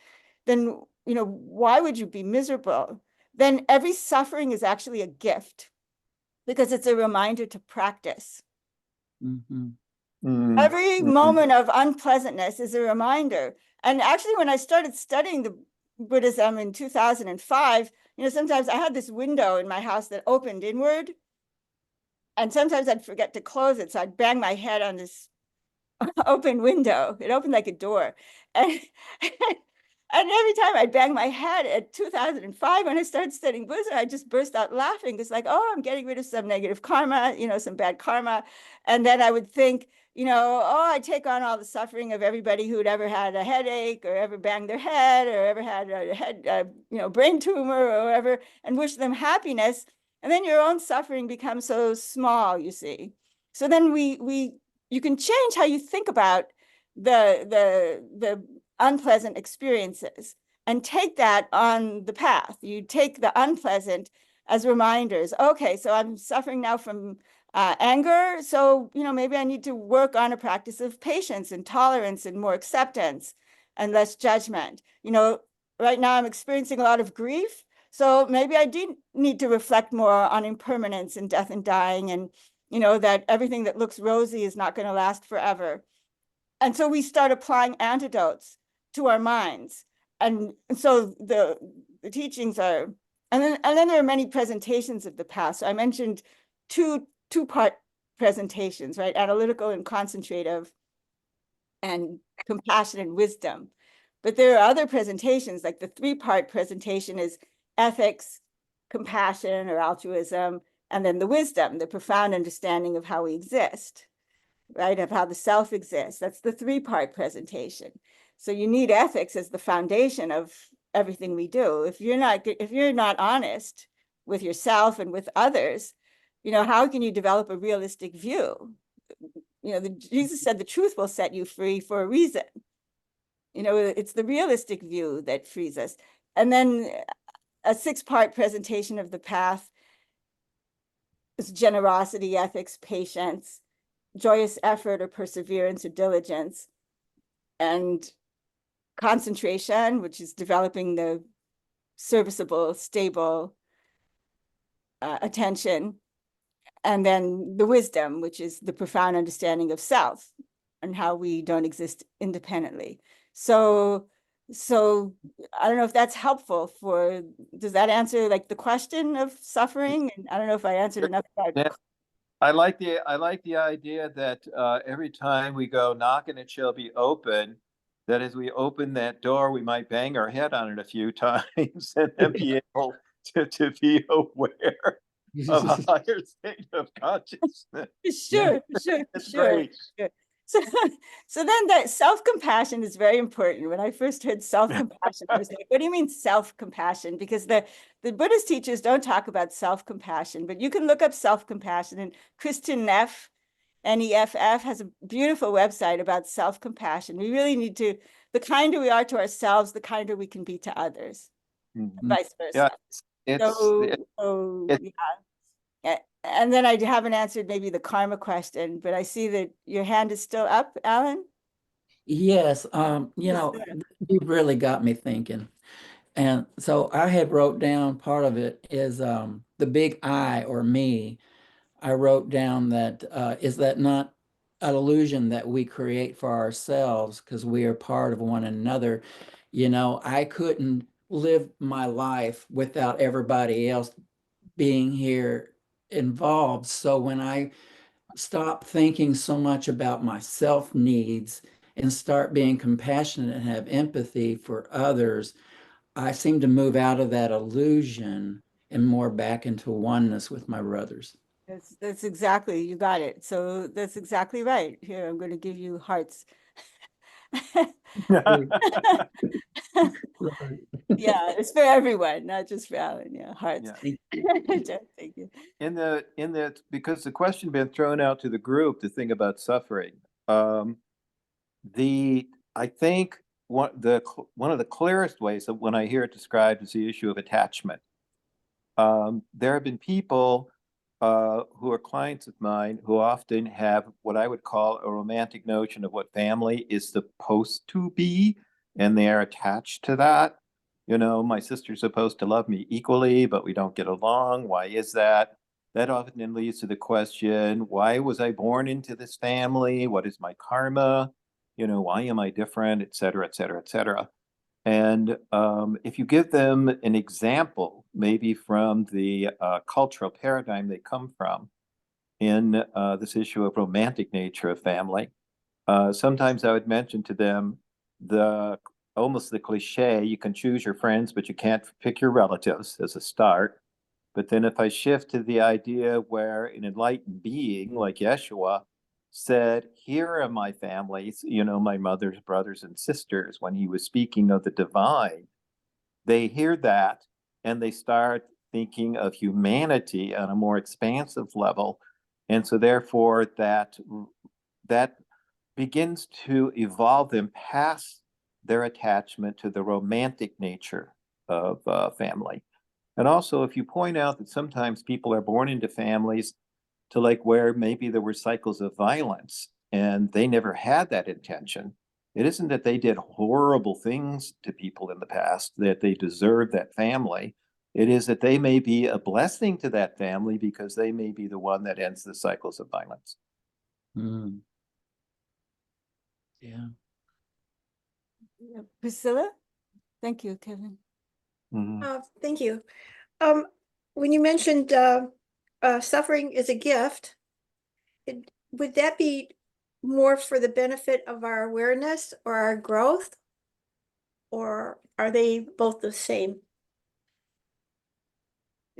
then, why would you be miserable? Then every suffering is actually a gift, because it's a reminder to practice. Every moment of unpleasantness is a reminder. And actually, when I started studying the Buddhism in 2005, sometimes I had this window in my house that opened inward. And sometimes I'd forget to close it. So I'd bang my head on this open window. It opened like a door. And every time I'd bang my head at 2005, when I started studying Buddhism, I just burst out laughing. It's like, oh, I'm getting rid of some negative karma, some bad karma. And then I would think, I take on all the suffering of everybody who'd ever had a headache, or ever banged their head, or ever had a brain tumor, or whatever, and wish them happiness. And then your own suffering becomes so small, you see. So then you can change how you think about the unpleasant experiences, and take that on the path. You take the unpleasant as reminders. Okay, so I'm suffering now from anger. So, maybe I need to work on a practice of patience and tolerance and more acceptance and less judgment. Right now I'm experiencing a lot of grief. So maybe I do need to reflect more on impermanence and death and dying, and, that everything that looks rosy is not going to last forever. And so we start applying antidotes to our minds. And so the teachings are, and then there are many presentations of the past. So I mentioned two-part presentations, right? Analytical and concentrative, and compassion and wisdom. But there are other presentations, like the three-part presentation is ethics, compassion or altruism, and then the wisdom, the profound understanding of how we exist, right? Of how the self exists. That's the three-part presentation. So you need ethics as the foundation of everything we do. If you're not honest with yourself and with others, how can you develop a realistic view? Jesus said the truth will set you free for a reason. It's the realistic view that frees us. And then a six-part presentation of the path is generosity, ethics, patience, joyous effort or perseverance or diligence, and concentration, which is developing the serviceable, stable attention, and then the wisdom, which is the profound understanding of self and how we don't exist independently. So I don't know if that's helpful for, does that answer like the question of suffering? And I don't know if I answered enough about. Yeah. I like the idea that every time we go knock and it shall be open, that as we open that door, we might bang our head on it a few times and then be able to be aware of a higher state of consciousness. Sure. Great. So, so then that self-compassion is very important. When I first heard self-compassion, I was like, what do you mean self-compassion? Because the Buddhist teachers don't talk about self-compassion, but you can look up self-compassion, and Kristen Neff, N-E-F-F, has a beautiful website about self-compassion. We really need to, the kinder we are to ourselves, the kinder we can be to others, and vice versa. Yeah. And then I haven't answered maybe the karma question, but I see that your hand is still up, Alan. Yes, you really got me thinking. And so I had wrote down part of it is the big I or me. I wrote down that is that not an illusion that we create for ourselves because we are part of one another. I couldn't live my life without everybody else being here involved. So when I stop thinking so much about my self needs and start being compassionate and have empathy for others, I seem to move out of that illusion and more back into oneness with my brothers. That's exactly, you got it. So that's exactly right. Here, I'm going to give you hearts. Yeah, it's for everyone, not just for Alan. Yeah, hearts. Yeah. Thank you. Because the question been thrown out to the group, the thing about suffering, I think one of the clearest ways that when I hear it described is the issue of attachment. There have been people who are clients of mine who often have what I would call a romantic notion of what family is supposed to be, and they are attached to that. My sister's supposed to love me equally, but we don't get along. Why is that? That often then leads to the question, why was I born into this family? What is my karma? Why am I different, et cetera, et cetera, et cetera. And if you give them an example, maybe from the cultural paradigm they come from in this issue of romantic nature of family, sometimes I would mention to them almost the cliche, you can choose your friends, but you can't pick your relatives as a start. But then if I shift to the idea where an enlightened being like Yeshua said, here are my families, my mother's brothers and sisters, when he was speaking of the divine, they hear that and they start thinking of humanity on a more expansive level. And so therefore that begins to evolve them past their attachment to the romantic nature of family. And also, if you point out that sometimes people are born into families to where maybe there were cycles of violence and they never had that intention, it isn't that they did horrible things to people in the past, that they deserve that family. It is that they may be a blessing to that family because they may be the one that ends the cycles of violence. Mm. Yeah. Priscilla? Thank you, Kevin. Mm-hmm. Thank you. When you mentioned suffering is a gift, would that be more for the benefit of our awareness or our growth? Or are they both the same?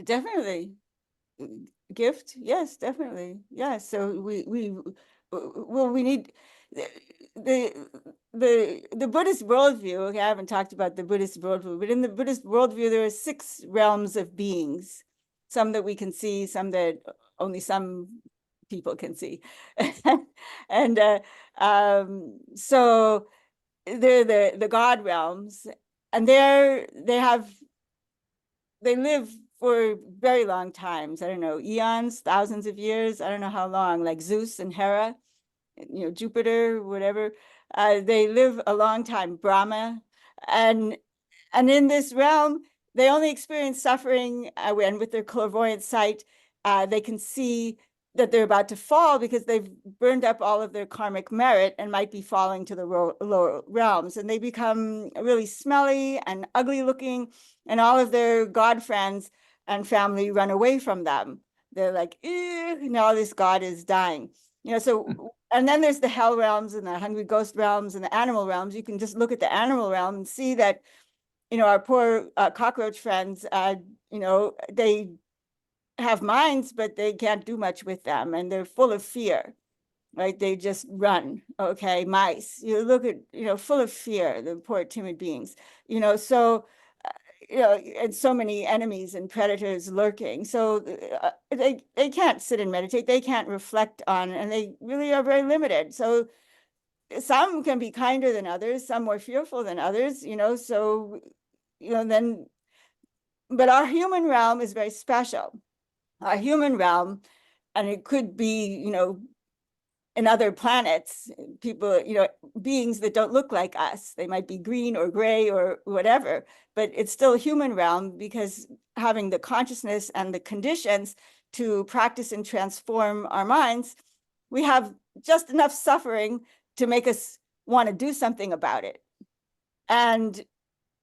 Definitely. Gift, yes, definitely. Yeah. So we need the Buddhist worldview. Okay, I haven't talked about the Buddhist worldview, but in the Buddhist worldview, there are 6 realms of beings, some that we can see, some that only some people can see. And so they're the God realms, and they live for very long times. I don't know, eons, thousands of years. I don't know how long, like Zeus and Hera. Jupiter, whatever, they live a long time, Brahma, and in this realm, they only experience suffering when with their clairvoyant sight, they can see that they're about to fall because they've burned up all of their karmic merit and might be falling to the lower realms. And they become really smelly and ugly looking, and all of their god friends and family run away from them. They're like, now this god is dying. So, and then there's the hell realms and the hungry ghost realms and the animal realms. You can just look at the animal realm and see that our poor cockroach friends, they have minds, but they can't do much with them, and they're full of fear, right? They just run. Okay, mice. You look at, full of fear, the poor timid beings, so, and so many enemies and predators lurking. So they can't sit and meditate. They can't reflect on, and they really are very limited. So some can be kinder than others, some more fearful than others, so, then, but our human realm is very special. Our human realm, and it could be, in other planets, people, beings that don't look like us. They might be green or gray or whatever, but it's still a human realm because having the consciousness and the conditions to practice and transform our minds, we have just enough suffering to make us want to do something about it, and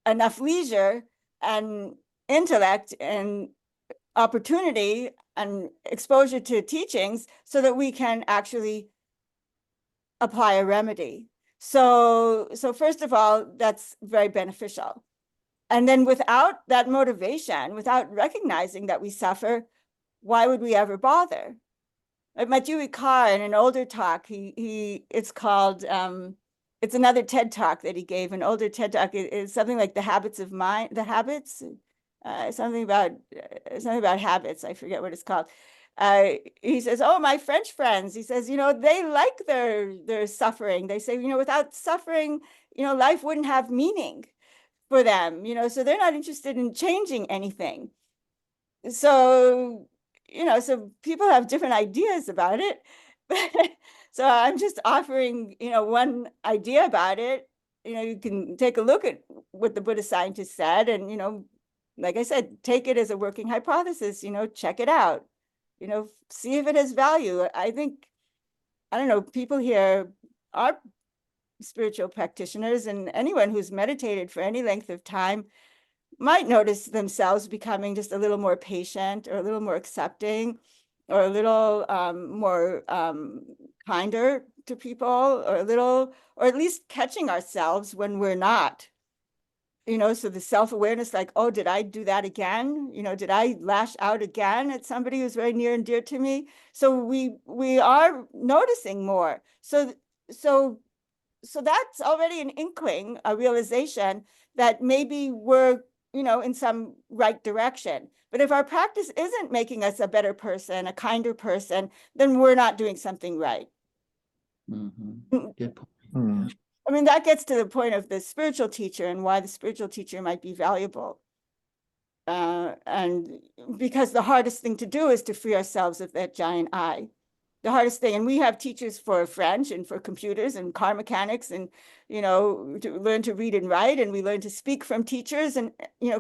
enough leisure and intellect and opportunity and exposure to teachings so that we can actually apply a remedy. So first of all, that's very beneficial. And then without that motivation, without recognizing that we suffer, why would we ever bother? Matthieu Ricard, in an older talk, it's called, it's another TED talk that he gave, an older TED talk. It's something like the habits of mind, something about habits. I forget what it's called. He says, oh, my French friends, he says, they like their suffering. They say, without suffering, life wouldn't have meaning for them, so they're not interested in changing anything. So, so people have different ideas about it. So I'm just offering, one idea about it. You can take a look at what the Buddhist scientists said, and, like I said, take it as a working hypothesis, check it out, see if it has value. I think, I don't know, people here are spiritual practitioners, and anyone who's meditated for any length of time might notice themselves becoming just a little more patient, or a little more accepting, or a little more kinder to people, or at least catching ourselves when we're not. So the self-awareness, like, oh, did I do that again? Did I lash out again at somebody who's very near and dear to me? So we are noticing more. So that's already an inkling, a realization that maybe we're, in some right direction. But if our practice isn't making us a better person, a kinder person, then we're not doing something right. Good point. Hmm. I mean, that gets to the point of the spiritual teacher and why the spiritual teacher might be valuable. And because the hardest thing to do is to free ourselves of that giant I. The hardest thing, and we have teachers for French and for computers and car mechanics, and to learn to read and write, and we learn to speak from teachers, and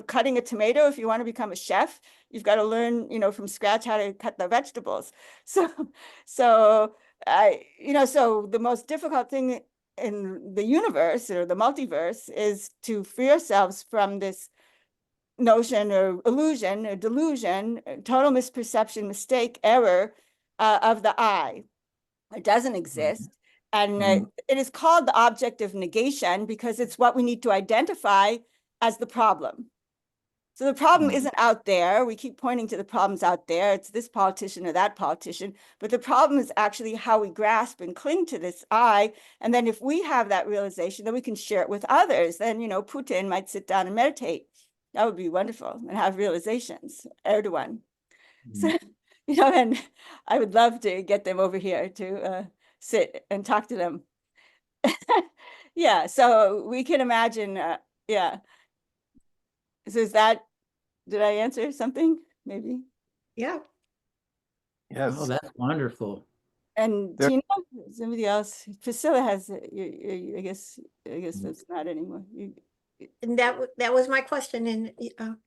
cutting a tomato. If you want to become a chef, you've got to learn from scratch how to cut the vegetables. So so the most difficult thing in the universe or the multiverse is to free ourselves from this notion or illusion or delusion, total misperception, mistake, error of the I. It doesn't exist. And it is called the object of negation because it's what we need to identify as the problem. So the problem isn't out there. We keep pointing to the problems out there. It's this politician or that politician. But the problem is actually how we grasp and cling to this I. And then if we have that realization, then we can share it with others. Then, Putin might sit down and meditate. That would be wonderful, and have realizations. Erdogan. So, and I would love to get them over here to sit and talk to them. Yeah, so we can imagine, yeah. So did I answer something? Maybe? Yeah. Yes. Oh, that's wonderful. And There- Tina, somebody else, Priscilla has, I guess that's not anymore. And that was my question, and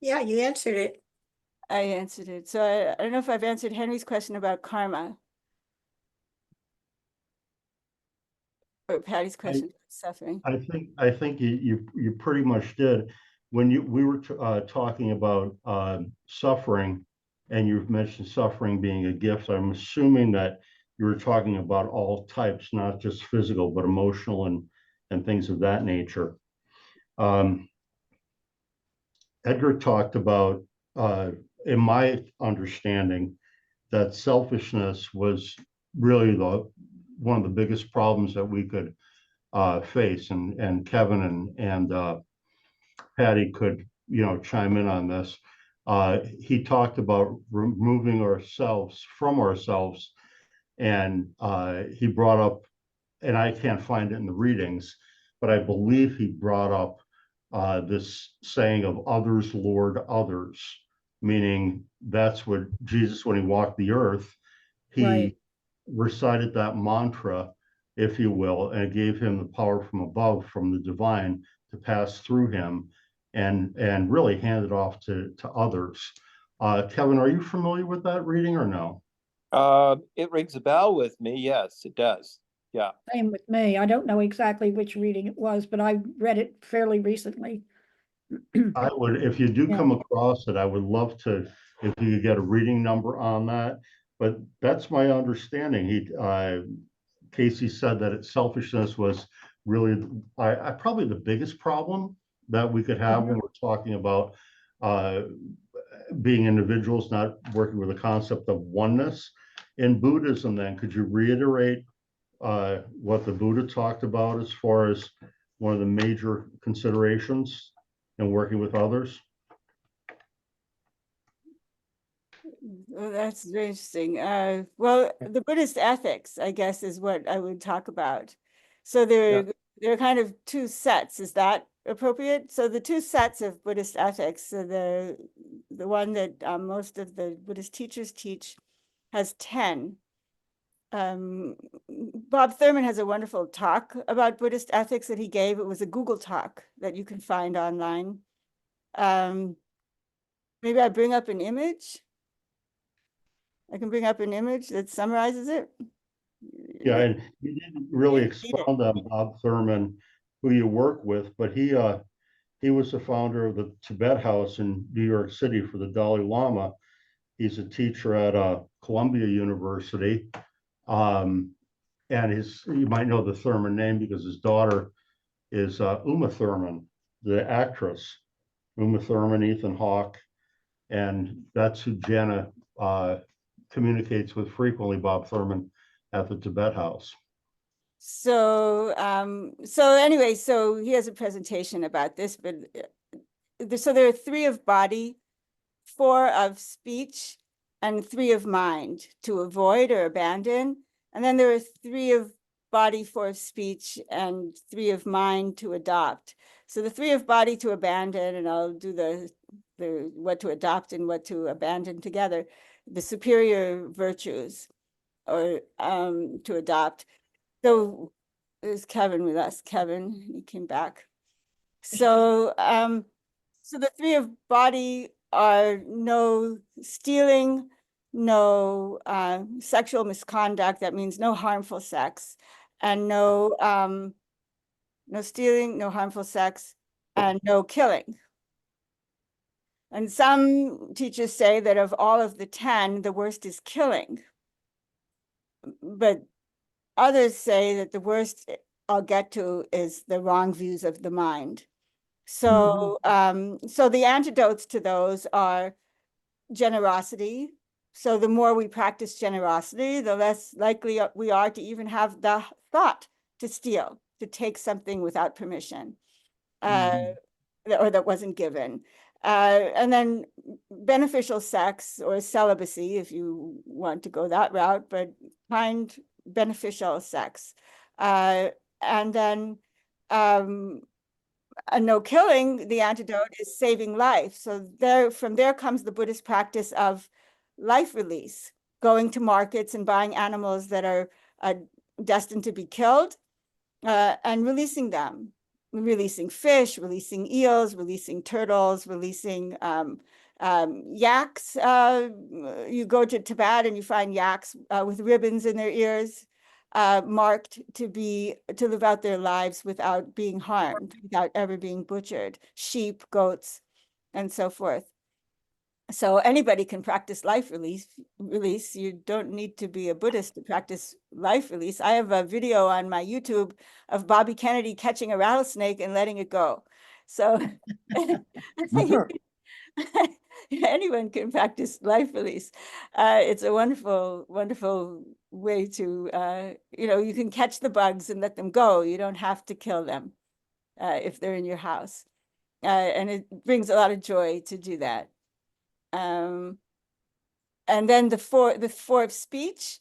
yeah, you answered it. I answered it. So I don't know if I've answered Henry's question about karma. Or Patty's question about suffering. I think you pretty much did. When we were talking about suffering, and you've mentioned suffering being a gift, I'm assuming that you were talking about all types, not just physical, but emotional and things of that nature. Edgar talked about, in my understanding, that selfishness was really one of the biggest problems that we could face, and Kevin and Patty could, chime in on this. He talked about removing ourselves from ourselves, and he brought up, and I can't find it in the readings, but I believe he brought up this saying of others lord others, meaning that's what Jesus, when he walked the earth, he Right. recited that mantra, if you will, and it gave him the power from above, from the divine, to pass through him and really hand it off to others. Kevin, are you familiar with that reading or no? It rings a bell with me. Yes, it does. Yeah. Same with me. I don't know exactly which reading it was, but I read it fairly recently. I would, if you do Yeah. come across it, I would love to, if you could get a reading number on that. But that's my understanding. Casey said that selfishness was really, I probably the biggest problem that we could have when we're talking about being individuals, not working with the concept of oneness. In Buddhism, then, could you reiterate what the Buddha talked about as far as one of the major considerations in working with others? Well, that's very interesting. Well, the Buddhist ethics, I guess, is what I would talk about. So there are kind of two sets. Is that appropriate? So the two sets of Buddhist ethics, so the one that most of the Buddhist teachers teach has 10. Bob Thurman has a wonderful talk about Buddhist ethics that he gave. It was a Google talk that you can find online. Maybe I bring up an image. I can bring up an image that summarizes it. Yeah, and you didn't really expound on Bob Thurman, who you work with, but he was the founder of the Tibet House in New York City for the Dalai Lama. He's a teacher at Columbia University. And you might know the Thurman name because his daughter is Uma Thurman, the actress. Uma Thurman, Ethan Hawke, and that's who Janna communicates with frequently, Bob Thurman, at the Tibet House. So anyway, so he has a presentation about this, but so there are 3 of body, 4 of speech, and 3 of mind to avoid or abandon. And then there are 3 of body, 4 of speech, and 3 of mind to adopt. So the 3 of body to abandon, and I'll do the what to adopt and what to abandon together, the superior virtues, or to adopt. So there's Kevin with us. Kevin, he came back. So so the 3 of body are no stealing, no sexual misconduct. That means no harmful sex, and no stealing, no harmful sex, and no killing. And some teachers say that of all of the 10, the worst is killing. But others say that the worst I'll get to is the wrong views of the mind. So, so the antidotes to those are generosity. So the more we practice generosity, the less likely we are to even have the thought to steal, to take something without permission, or that wasn't given. And then beneficial sex or celibacy, if you want to go that route, but find beneficial sex. And then no killing, the antidote is saving life. So from there comes the Buddhist practice of life release. going to markets and buying animals that are destined to be killed, and releasing them, releasing fish, releasing eels, releasing turtles, releasing yaks. You go to Tibet and you find yaks with ribbons in their ears, marked to live out their lives without being harmed, without ever being butchered. Sheep, goats, and so forth. So anybody can practice life release. You don't need to be a Buddhist to practice life release. I have a video on my YouTube of Bobby Kennedy catching a rattlesnake and letting it go. So anyone can practice life release. It's a wonderful, wonderful way to, you can catch the bugs and let them go. You don't have to kill them if they're in your house. And it brings a lot of joy to do that. And then the four of speech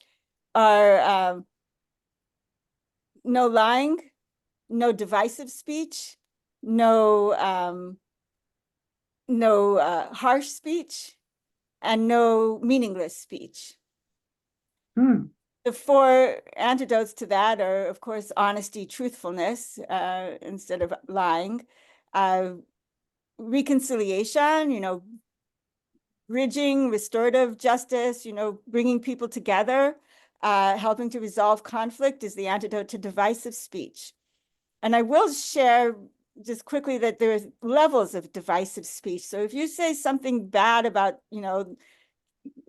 are no lying, no divisive speech, no harsh speech, and no meaningless speech. The four antidotes to that are, of course, honesty, truthfulness, instead of lying, reconciliation, bridging, restorative justice, bringing people together, helping to resolve conflict is the antidote to divisive speech. And I will share just quickly that there are levels of divisive speech. So if you say something bad about,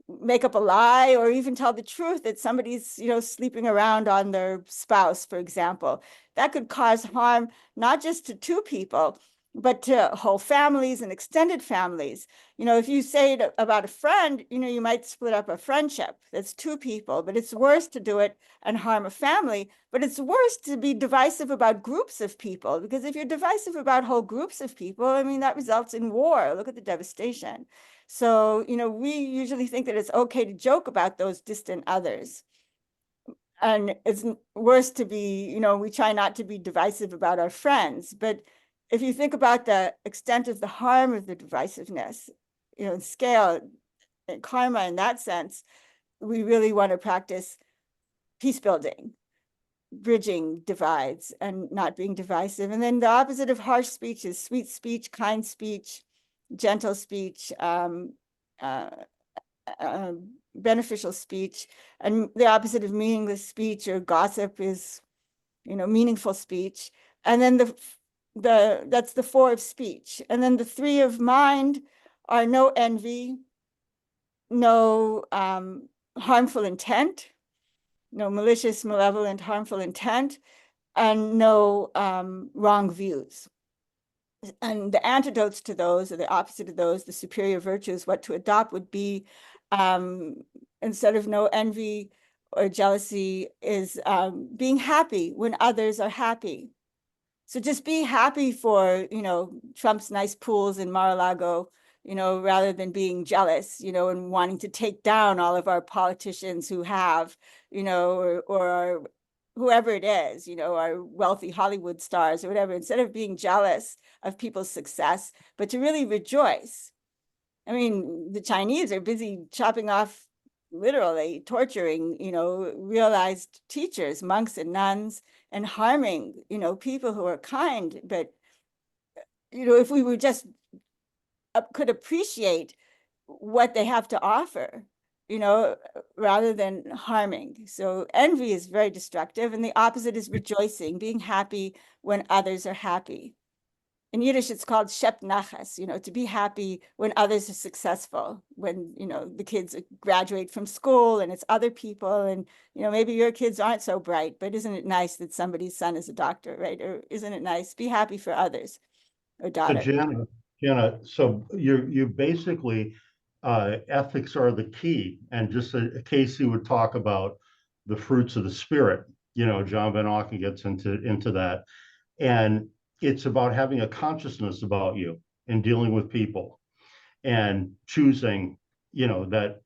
make up a lie or even tell the truth that somebody's, sleeping around on their spouse, for example, that could cause harm, not just to two people, but to whole families and extended families. If you say it about a friend, you might split up a friendship. That's two people, but it's worse to do it and harm a family. But it's worse to be divisive about groups of people, because if you're divisive about whole groups of people, that results in war. Look at the devastation. So, we usually think that it's okay to joke about those distant others. And it's worse to be, we try not to be divisive about our friends. But if you think about the extent of the harm of the divisiveness, in scale, and karma in that sense, we really want to practice peace building, bridging divides and not being divisive. And then the opposite of harsh speech is sweet speech, kind speech, gentle speech, beneficial speech. And the opposite of meaningless speech or gossip is, meaningful speech. And then that's the four of speech. And then the three of mind are no envy, no harmful intent, no malicious, malevolent, harmful intent, and no wrong views. And the antidotes to those, or the opposite of those, the superior virtues, what to adopt would be, instead of no envy or jealousy, is being happy when others are happy. So just be happy for, Trump's nice pools in Mar-a-Lago, rather than being jealous, and wanting to take down all of our politicians who have, or whoever it is, our wealthy Hollywood stars or whatever, instead of being jealous of people's success, but to really rejoice. The Chinese are busy chopping off, literally torturing, realized teachers, monks and nuns, and harming, people who are kind. But, if we were just could appreciate what they have to offer, rather than harming. So envy is very destructive, and the opposite is rejoicing, being happy when others are happy. In Yiddish, it's called shep nachas, to be happy when others are successful, when, the kids graduate from school and it's other people, and, maybe your kids aren't so bright, but isn't it nice that somebody's son is a doctor, right? Or isn't it nice? Be happy for others or daughter. So Janna, so you basically, ethics are the key. And just Casey would talk about the fruits of the spirit, John Van Auken gets into that. And it's about having a consciousness about you and dealing with people and choosing, that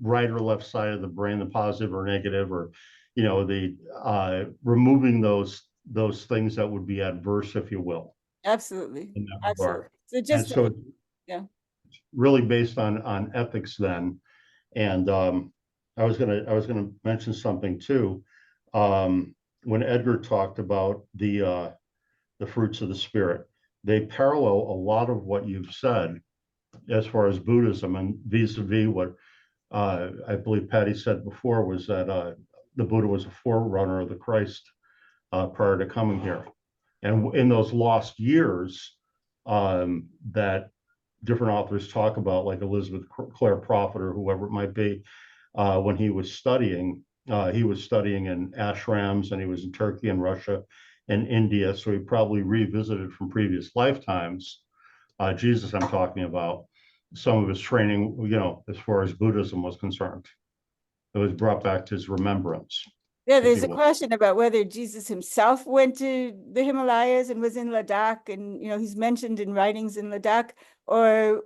right or left side of the brain, the positive or negative, or, the removing those things that would be adverse, if you will. Absolutely. In that Absolutely. regard. So just, so yeah. really based on ethics then. And I was gonna mention something too. When Edgar talked about the fruits of the spirit, they parallel a lot of what you've said as far as Buddhism, and vis-a-vis what I believe Patty said before, was that the Buddha was a forerunner of the Christ prior to coming here. And in those lost years that different authors talk about, like Elizabeth Clare Prophet or whoever it might be, when he was studying in ashrams, and he was in Turkey and Russia and India. So he probably revisited from previous lifetimes, Jesus I'm talking about, some of his training, as far as Buddhism was concerned. It was brought back to his remembrance. Yeah, there's a question about whether Jesus himself went to the Himalayas and was in Ladakh, and he's mentioned in writings in Ladakh, or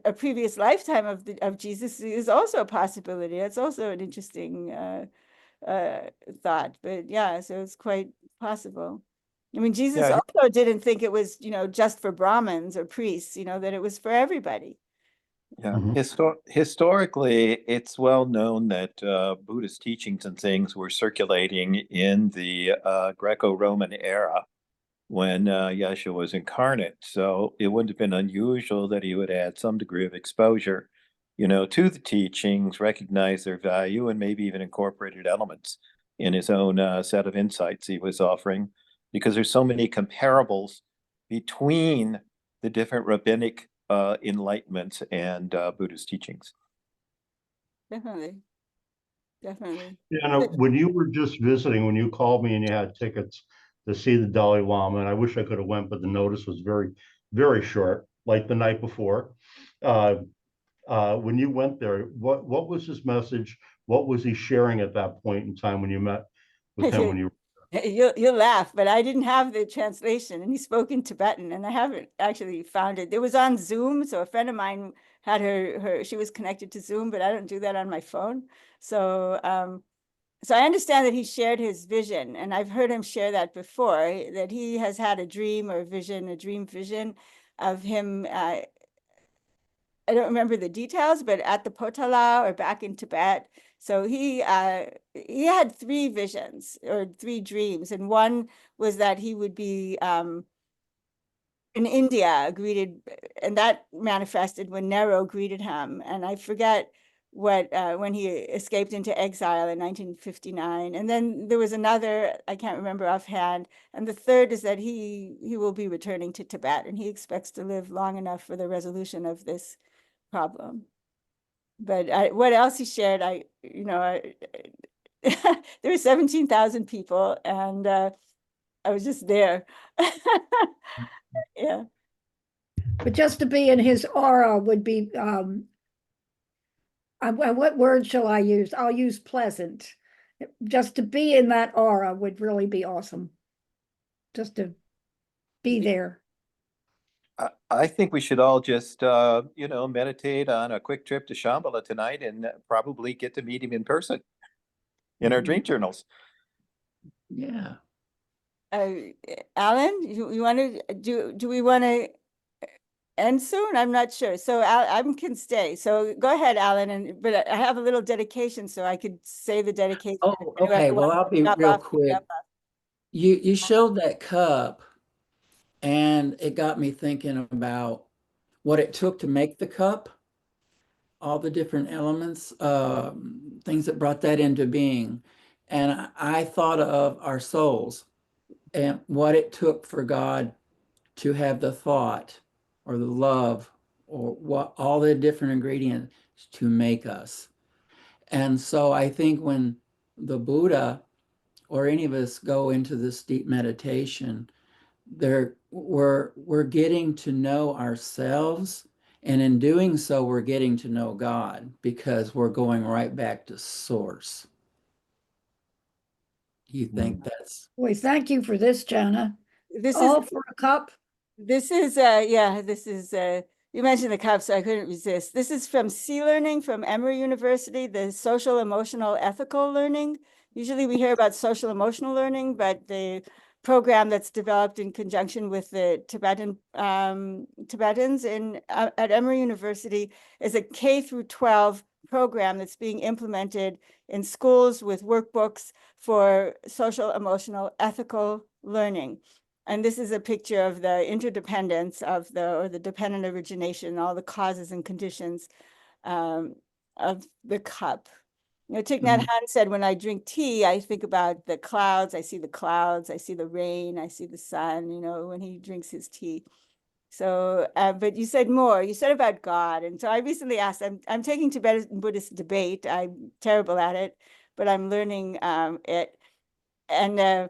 a previous lifetime of Jesus is also a possibility. That's also an interesting thought. But yeah, so it's quite possible. I mean, Jesus Yeah. also didn't think it was just for Brahmins or priests, that it was for everybody. Yeah, historically, it's well known that Buddhist teachings and things were circulating in the Greco-Roman era when Yeshua was incarnate. So it wouldn't have been unusual that he would add some degree of exposure, to the teachings, recognize their value, and maybe even incorporated elements in his own set of insights he was offering, because there's so many comparables between the different rabbinic enlightenment and Buddhist teachings. Definitely. When you were just visiting, when you called me and you had tickets to see the Dalai Lama, and I wish I could have went, but the notice was very, very short, like the night before. When you went there, what was his message? What was he sharing at that point in time when you met with him? When you You'll laugh, but I didn't have the translation, and he spoke in Tibetan, and I haven't actually found it. It was on Zoom, so a friend of mine had she was connected to Zoom, but I don't do that on my phone. So so I understand that he shared his vision, and I've heard him share that before, that he has had a dream or a dream vision of him. I don't remember the details, but at the Potala or back in Tibet. So he had 3 visions or 3 dreams, and one was that he would be in India greeted, and that manifested when Nehru greeted him. And I forget what when he escaped into exile in 1959. And then there was another, I can't remember offhand. And the third is that he will be returning to Tibet, and he expects to live long enough for the resolution of this problem. But what else he shared, there were 17,000 people, and I was just there. Yeah. But just to be in his aura would be, what word shall I use? I'll use pleasant. Just to be in that aura would really be awesome. Just to be there. I think we should all just, meditate on a quick trip to Shambhala tonight and probably get to meet him in person in our dream journals. Yeah. Alan, you want to do we want to end soon? I'm not sure. So I can stay. So go ahead, Alan. But I have a little dedication, so I could say the dedication. Oh, okay. Well, I'll be real quick. You showed that cup, and it got me thinking about what it took to make the cup, all the different elements, things that brought that into being. And I thought of our souls and what it took for God to have the thought or the love or what all the different ingredients to make us. And so I think when the Buddha or any of us go into this deep meditation, we're getting to know ourselves, and in doing so we're getting to know God, because we're going right back to source. You think that's Boy, thank you for this, Janna. This All is for a cup. This is you mentioned the cup, so I couldn't resist. This is from C-Learning from Emory University, the social, emotional, ethical learning. Usually we hear about social emotional learning, but the program that's developed in conjunction with the Tibetans at Emory University is a K through 12 program that's being implemented in schools with workbooks for social, emotional, ethical learning. And this is a picture of the interdependence of the dependent origination, all the causes and conditions of the cup. You know, Thich Nhat Hanh said, when I drink tea, I think about the clouds. I see the clouds, I see the rain, I see the sun, you know, when he drinks his tea. So, but you said more, you said about God. And so I recently asked, I'm taking Tibetan Buddhist debate. I'm terrible at it, but I'm learning it. And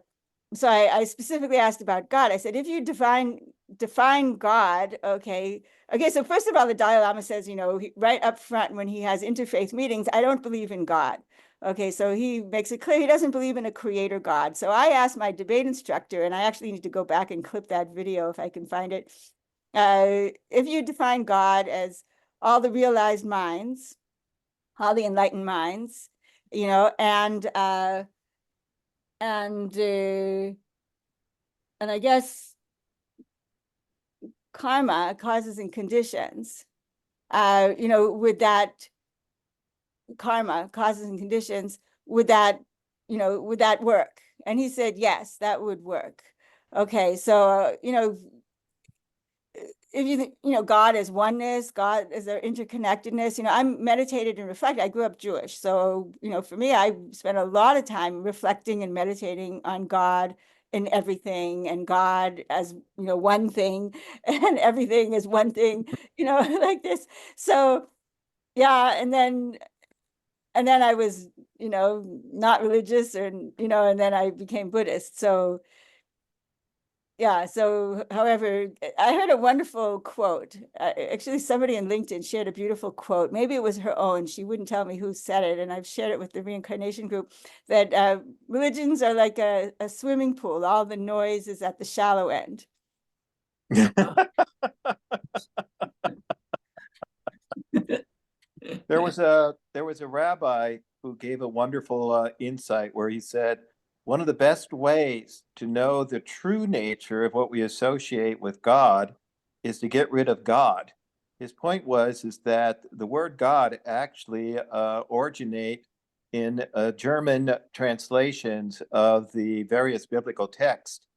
so I specifically asked about God. I said, if you define God, okay. So first of all, the Dalai Lama says, you know, right up front when he has interfaith meetings, I don't believe in God. Okay, so he makes it clear he doesn't believe in a creator God. So I asked my debate instructor, and I actually need to go back and clip that video if I can find it. If you define God as all the realized minds, all the enlightened minds, you know, and I guess karma, causes and conditions, you know, with that karma, causes and conditions, would that, you know, would that work? And he said, yes, that would work. Okay, so, you know, if you know, God is oneness, God is their interconnectedness, you know, I'm meditated and reflected. I grew up Jewish. So, you know, for me, I spent a lot of time reflecting and meditating on God in everything, and God as, you know, one thing, and everything is one thing, you know, like this. So, yeah. And then I was, you know, not religious, or, you know, and then I became Buddhist. So, yeah, so however, I heard a wonderful quote. Actually, somebody in LinkedIn shared a beautiful quote. Maybe it was her own. She wouldn't tell me who said it, and I've shared it with the reincarnation group, that religions are like a swimming pool. All the noise is at the shallow end. There was a rabbi who gave a wonderful insight where he said, one of the best ways to know the true nature of what we associate with God is to get rid of God. His point is that the word God actually originate in German translations of the various biblical texts.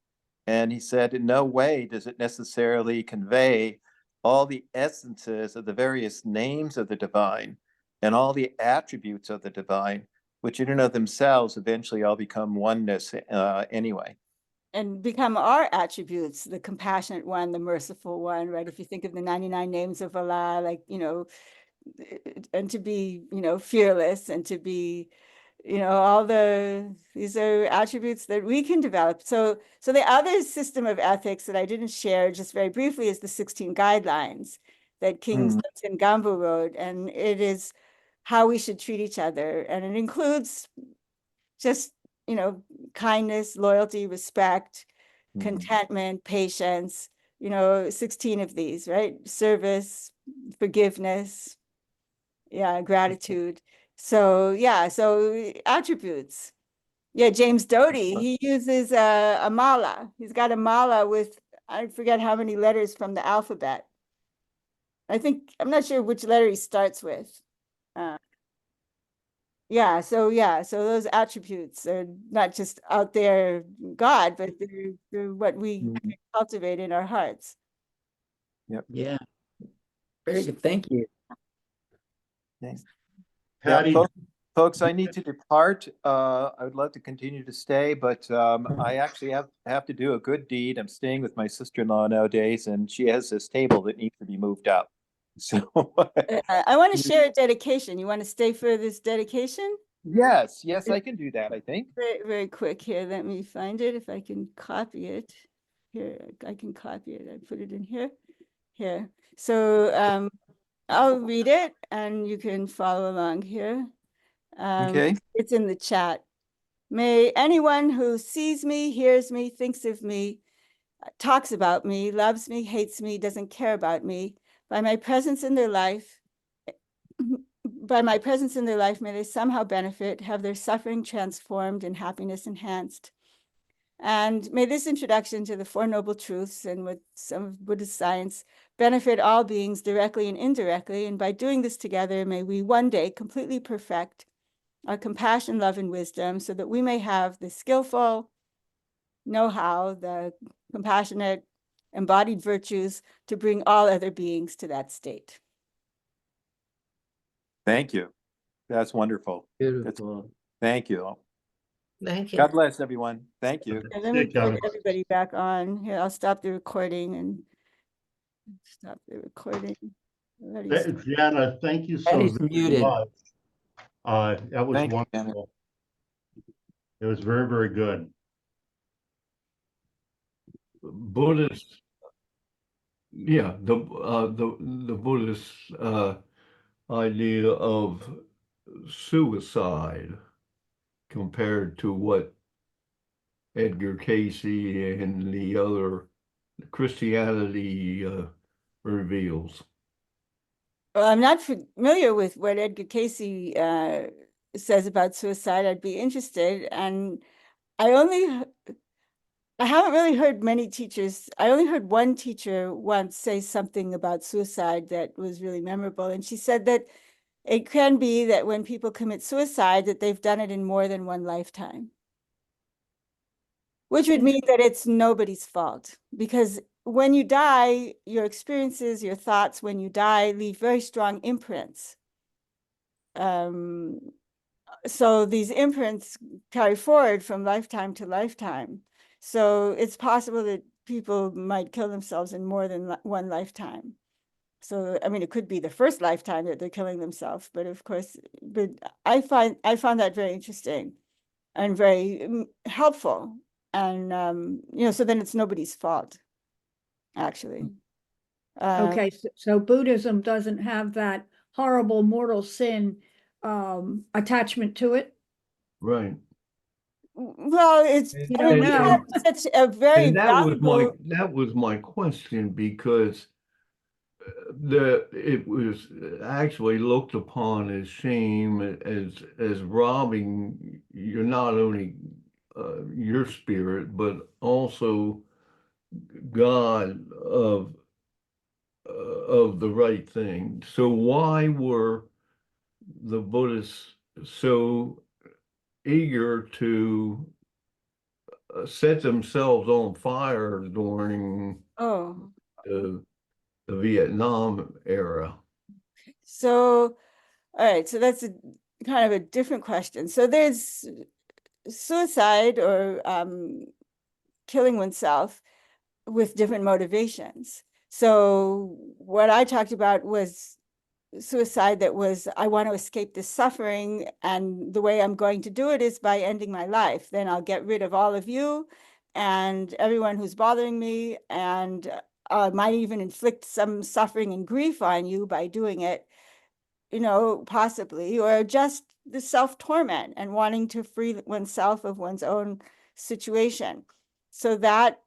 And he said, in no way does it necessarily convey all the essences of the various names of the divine and all the attributes of the divine, which in and of themselves eventually all become oneness anyway. And become our attributes, the compassionate one, the merciful one, right? If you think of the 99 names of Allah, like, you know, and to be, you know, fearless, and to be, you know, these are attributes that we can develop. So the other system of ethics that I didn't share just very briefly is the 16 guidelines that King Tenzin Gampo wrote. And it is how we should treat each other. And it includes just, you know, kindness, loyalty, respect, contentment, patience, you know, 16 of these, right? Service, forgiveness, yeah, gratitude. So, yeah, so attributes. Yeah, James Doty, he uses a mala. He's got a mala with, I forget how many letters from the alphabet. I'm not sure which letter he starts with. Yeah, so those attributes are not just out there God, but they're what we cultivate in our hearts. Yep. Yeah. Very good. Thank you. Thanks. Patty, Yeah, folks, I need to depart. I would love to continue to stay, but I actually have to do a good deed. I'm staying with my sister-in-law nowadays, and she has this table that needs to be moved up. So I want to share a dedication. You want to stay for this dedication? yes, I can do that, I think. Very, very quick here. Let me find it if I can copy it. Here, I can copy it. I put it in here. Here. So I'll read it and you can follow along here. Okay. It's in the chat. May anyone who sees me, hears me, thinks of me, talks about me, loves me, hates me, doesn't care about me, by my presence in their life, may they somehow benefit, have their suffering transformed and happiness enhanced. And may this introduction to the Four Noble Truths and with some of Buddhist science benefit all beings directly and indirectly. And by doing this together, may we one day completely perfect our compassion, love, and wisdom so that we may have the skillful know-how, the compassionate, embodied virtues to bring all other beings to that state. Thank you. That's wonderful. Beautiful. Thank you. Thank you. God bless everyone. Thank you. And let me Yeah, Kevin. put everybody back on. Here, I'll stop the recording and stop the recording. Already stopped. Janna, thank you so And he's very muted. much. That was Thank you, Janet. wonderful. It was very, very good. Buddhist, yeah, the Buddhist idea of suicide compared to what Edgar Casey and the other Christianity reveals. Well, I'm not familiar with what Edgar Casey says about suicide. I'd be interested. And I haven't really heard many teachers. I only heard one teacher once say something about suicide that was really memorable. And she said that it can be that when people commit suicide, that they've done it in more than one lifetime. Which would mean that it's nobody's fault, because when you die, your experiences, your thoughts when you die leave very strong imprints. So these imprints carry forward from lifetime to lifetime. So it's possible that people might kill themselves in more than one lifetime. So, I mean, it could be the first lifetime that they're killing themselves, but of course, but I found that very interesting and very helpful. And, you know, so then it's nobody's fault, actually. Okay, so Buddhism doesn't have that horrible mortal sin attachment to it? Right. Well, it's You don't know. such a very And valuable. that was my question, because it was actually looked upon as shame, as robbing you're not only your spirit but also God of the right thing. So why were the Buddhists so eager to set themselves on fire during Oh, the Vietnam era? so, all right, so that's a kind of a different question. So there's suicide or killing oneself with different motivations. So what I talked about was suicide that was, I want to escape this suffering, and the way I'm going to do it is by ending my life. Then I'll get rid of all of you and everyone who's bothering me, and might even inflict some suffering and grief on you by doing it, you know, possibly, or just the self-torment and wanting to free oneself of one's own situation. So that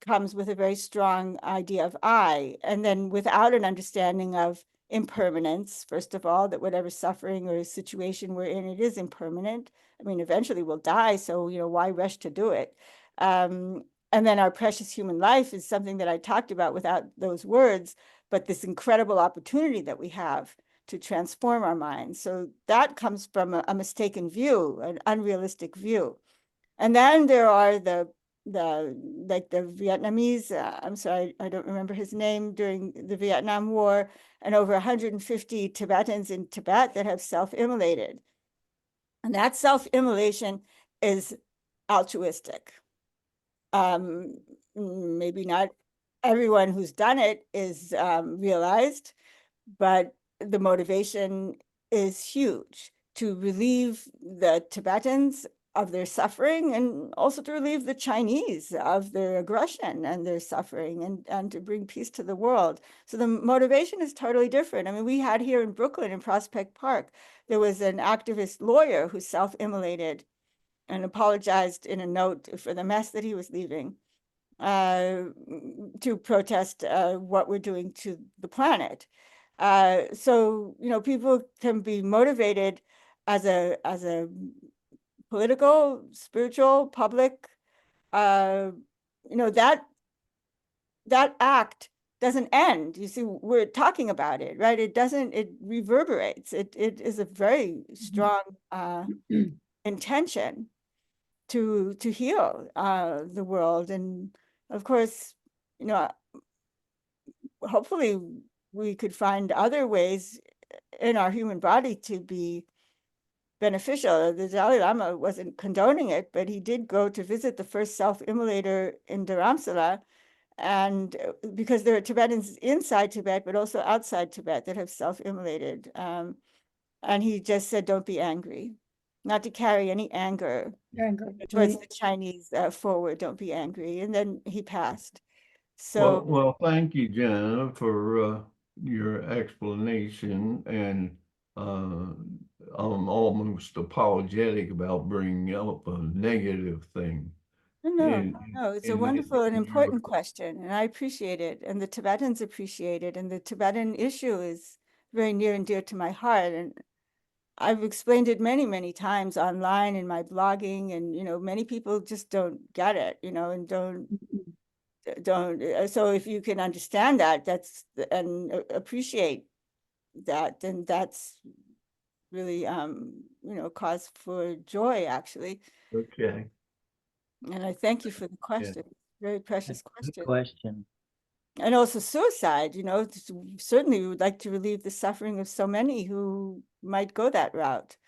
comes with a very strong idea of I, and then without an understanding of impermanence, first of all, that whatever suffering or situation we're in, it is impermanent. I mean, eventually we'll die, so, you know, why rush to do it? And then our precious human life is something that I talked about without those words, but this incredible opportunity that we have to transform our minds. So that comes from a mistaken view, an unrealistic view. And then there are the Vietnamese, I'm sorry, I don't remember his name, during the Vietnam War, and over 150 Tibetans in Tibet that have self-immolated. And that self-immolation is altruistic. Maybe not everyone who's done it is realized, but the motivation is huge to relieve the Tibetans of their suffering, and also to relieve the Chinese of their aggression and their suffering, and to bring peace to the world. So the motivation is totally different. I mean, we had here in Brooklyn, in Prospect Park, there was an activist lawyer who self-immolated and apologized in a note for the mess that he was leaving, to protest what we're doing to the planet. So, you know, people can be motivated as a political, spiritual, public you know, that act doesn't end. You see, we're talking about it, right? It doesn't, it reverberates. It is a very strong intention to heal the world. And of course, you know, hopefully we could find other ways in our human body to be beneficial. The Dalai Lama wasn't condoning it, but he did go to visit the first self-immolator in Dharamsala. And because there are Tibetans inside Tibet, but also outside Tibet that have self-immolated. And he just said, don't be angry, not to carry any anger towards the Chinese forward, don't be angry. And then he passed. So, well, thank you, Janna, for your explanation. And I'm almost apologetic about bringing up a negative thing. no, it's a wonderful and important question, and I appreciate it, and the Tibetans appreciate it, and the Tibetan issue is very near and dear to my heart, and I've explained it many, many times online in my blogging, and you know, many people just don't get it, you know, and don't. So if you can understand that, and appreciate that, then that's really you know, cause for joy, actually. Okay. And I thank you for the question. Very precious Good question. question. And also suicide, you know, certainly we would like to relieve the suffering of so many who might go that route.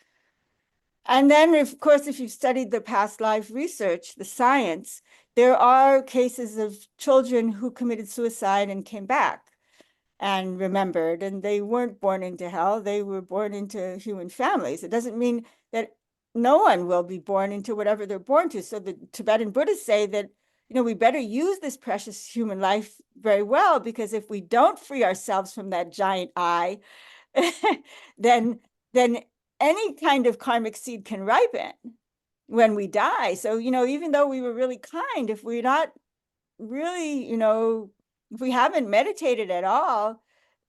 And then, of course, if you've studied the past life research, the science, there are cases of children who committed suicide and came back and remembered, and they weren't born into hell, they were born into human families. It doesn't mean that no one will be born into whatever they're born to. So the Tibetan Buddhists say that, you know, we better use this precious human life very well, because if we don't free ourselves from that giant I, then any kind of karmic seed can ripen when we die. So, you know, even though we were really kind, if we're not really, you know, if we haven't meditated at all,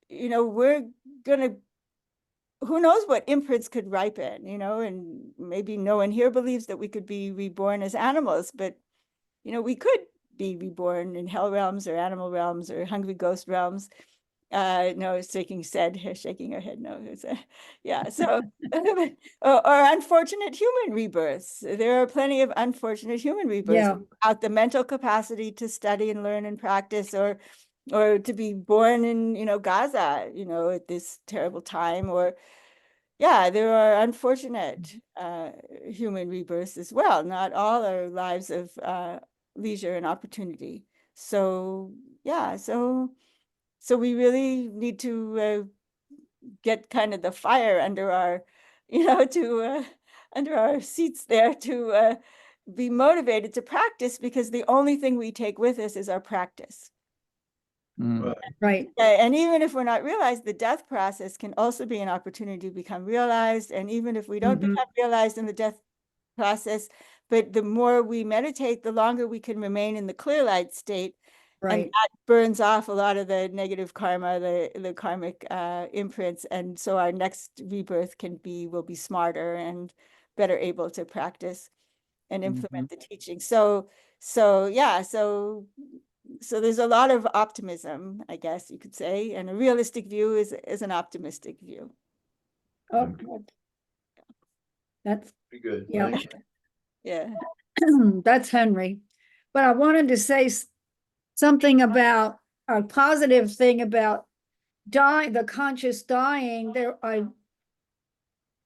you know, we're gonna, who knows what imprints could ripen, you know, and maybe no one here believes that we could be reborn as animals, but, you know, we could be reborn in hell realms or animal realms or hungry ghost realms. No, shaking her head, no, yeah, so, or unfortunate human rebirths. There are plenty of unfortunate human rebirths without the mental capacity to study and learn and practice, or to be born in, you know, Gaza, you know, at this terrible time, or, yeah, there are unfortunate human rebirths as well. Not all are lives of leisure and opportunity. So, yeah, so we really need to get kind of the fire under our, you know, to under our seats there to be motivated to practice, because the only thing we take with us is our practice. Right. And even if we're not realized, the death process can also be an opportunity to become realized. And even if we don't become realized in the death process, but the more we meditate, the longer we can remain in the clear light state. And that burns off a lot of the negative karma, the karmic imprints. And so our next rebirth will be smarter and better able to practice and implement the teaching. So yeah, so there's a lot of optimism, I guess you could say, and a realistic view is an optimistic view. Oh, that's Pretty good. yeah. Thank you. Yeah. That's Henry. But I wanted to say something about a positive thing about the conscious dying. There, I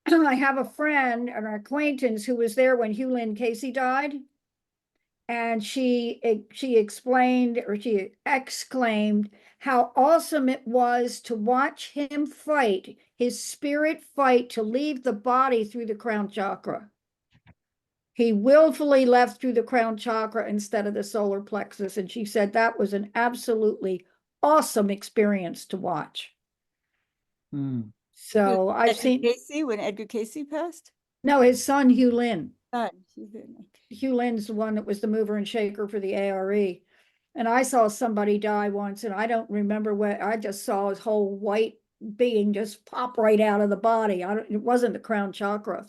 have a friend, an acquaintance, who was there when Hugh Lynn Casey died. And she explained, or she exclaimed, how awesome it was to watch him fight, his spirit fight to leave the body through the crown chakra. He willfully left through the crown chakra instead of the solar plexus. And she said that was an absolutely awesome experience to watch. So I've seen Casey, when Edgar Casey passed? No, his son, Hugh Lynn. Okay. Hugh Lynn's the one that was the mover and shaker for the ARE. And I saw somebody die once, and I don't remember what, I just saw his whole white being just pop right out of the body. It wasn't the crown chakra.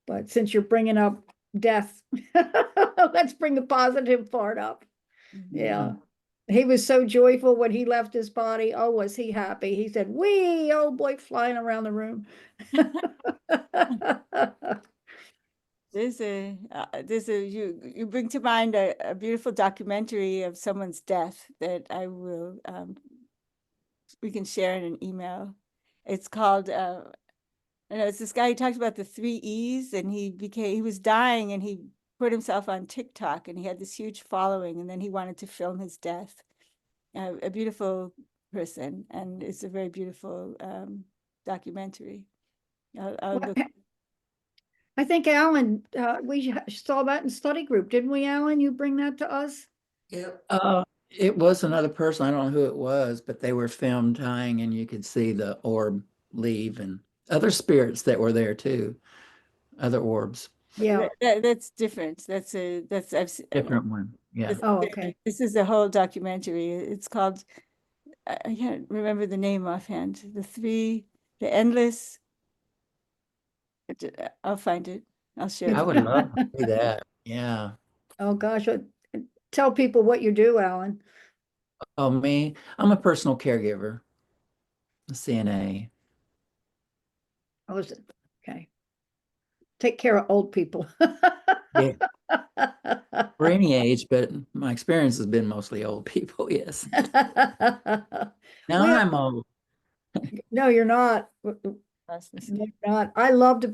But since you're bringing up death. Let's bring the positive part up. Yeah. He was so joyful when he left his body. Oh, was he happy? He said, "Wee, oh boy," flying around the room. You bring to mind a beautiful documentary of someone's death that I will we can share in an email. It's called it's this guy who talks about the 3 E's, and he was dying and he put himself on TikTok and he had this huge following, and then he wanted to film his death. A beautiful person, and it's a very beautiful documentary. I'll look. I think Alan, we saw that in study group, didn't we, Alan? You bring that to us? It was another person. I don't know who it was, but they were filmed dying, and you could see the orb leave, and other spirits that were there too, other orbs. Yeah. That's different. Different one. Yeah. Oh, okay. This is a whole documentary. It's called, I can't remember the name offhand. The endless. I'll find it. I'll share it. I would love to see that. Yeah. Oh, gosh. Tell people what you do, Alan. Oh, me? I'm a personal caregiver, a CNA. Oh, is it? Okay. Take care of old people. Yeah. For any age, but my experience has been mostly old people, yes. Now We- I'm old. No, you're not. That's the You're not. I love to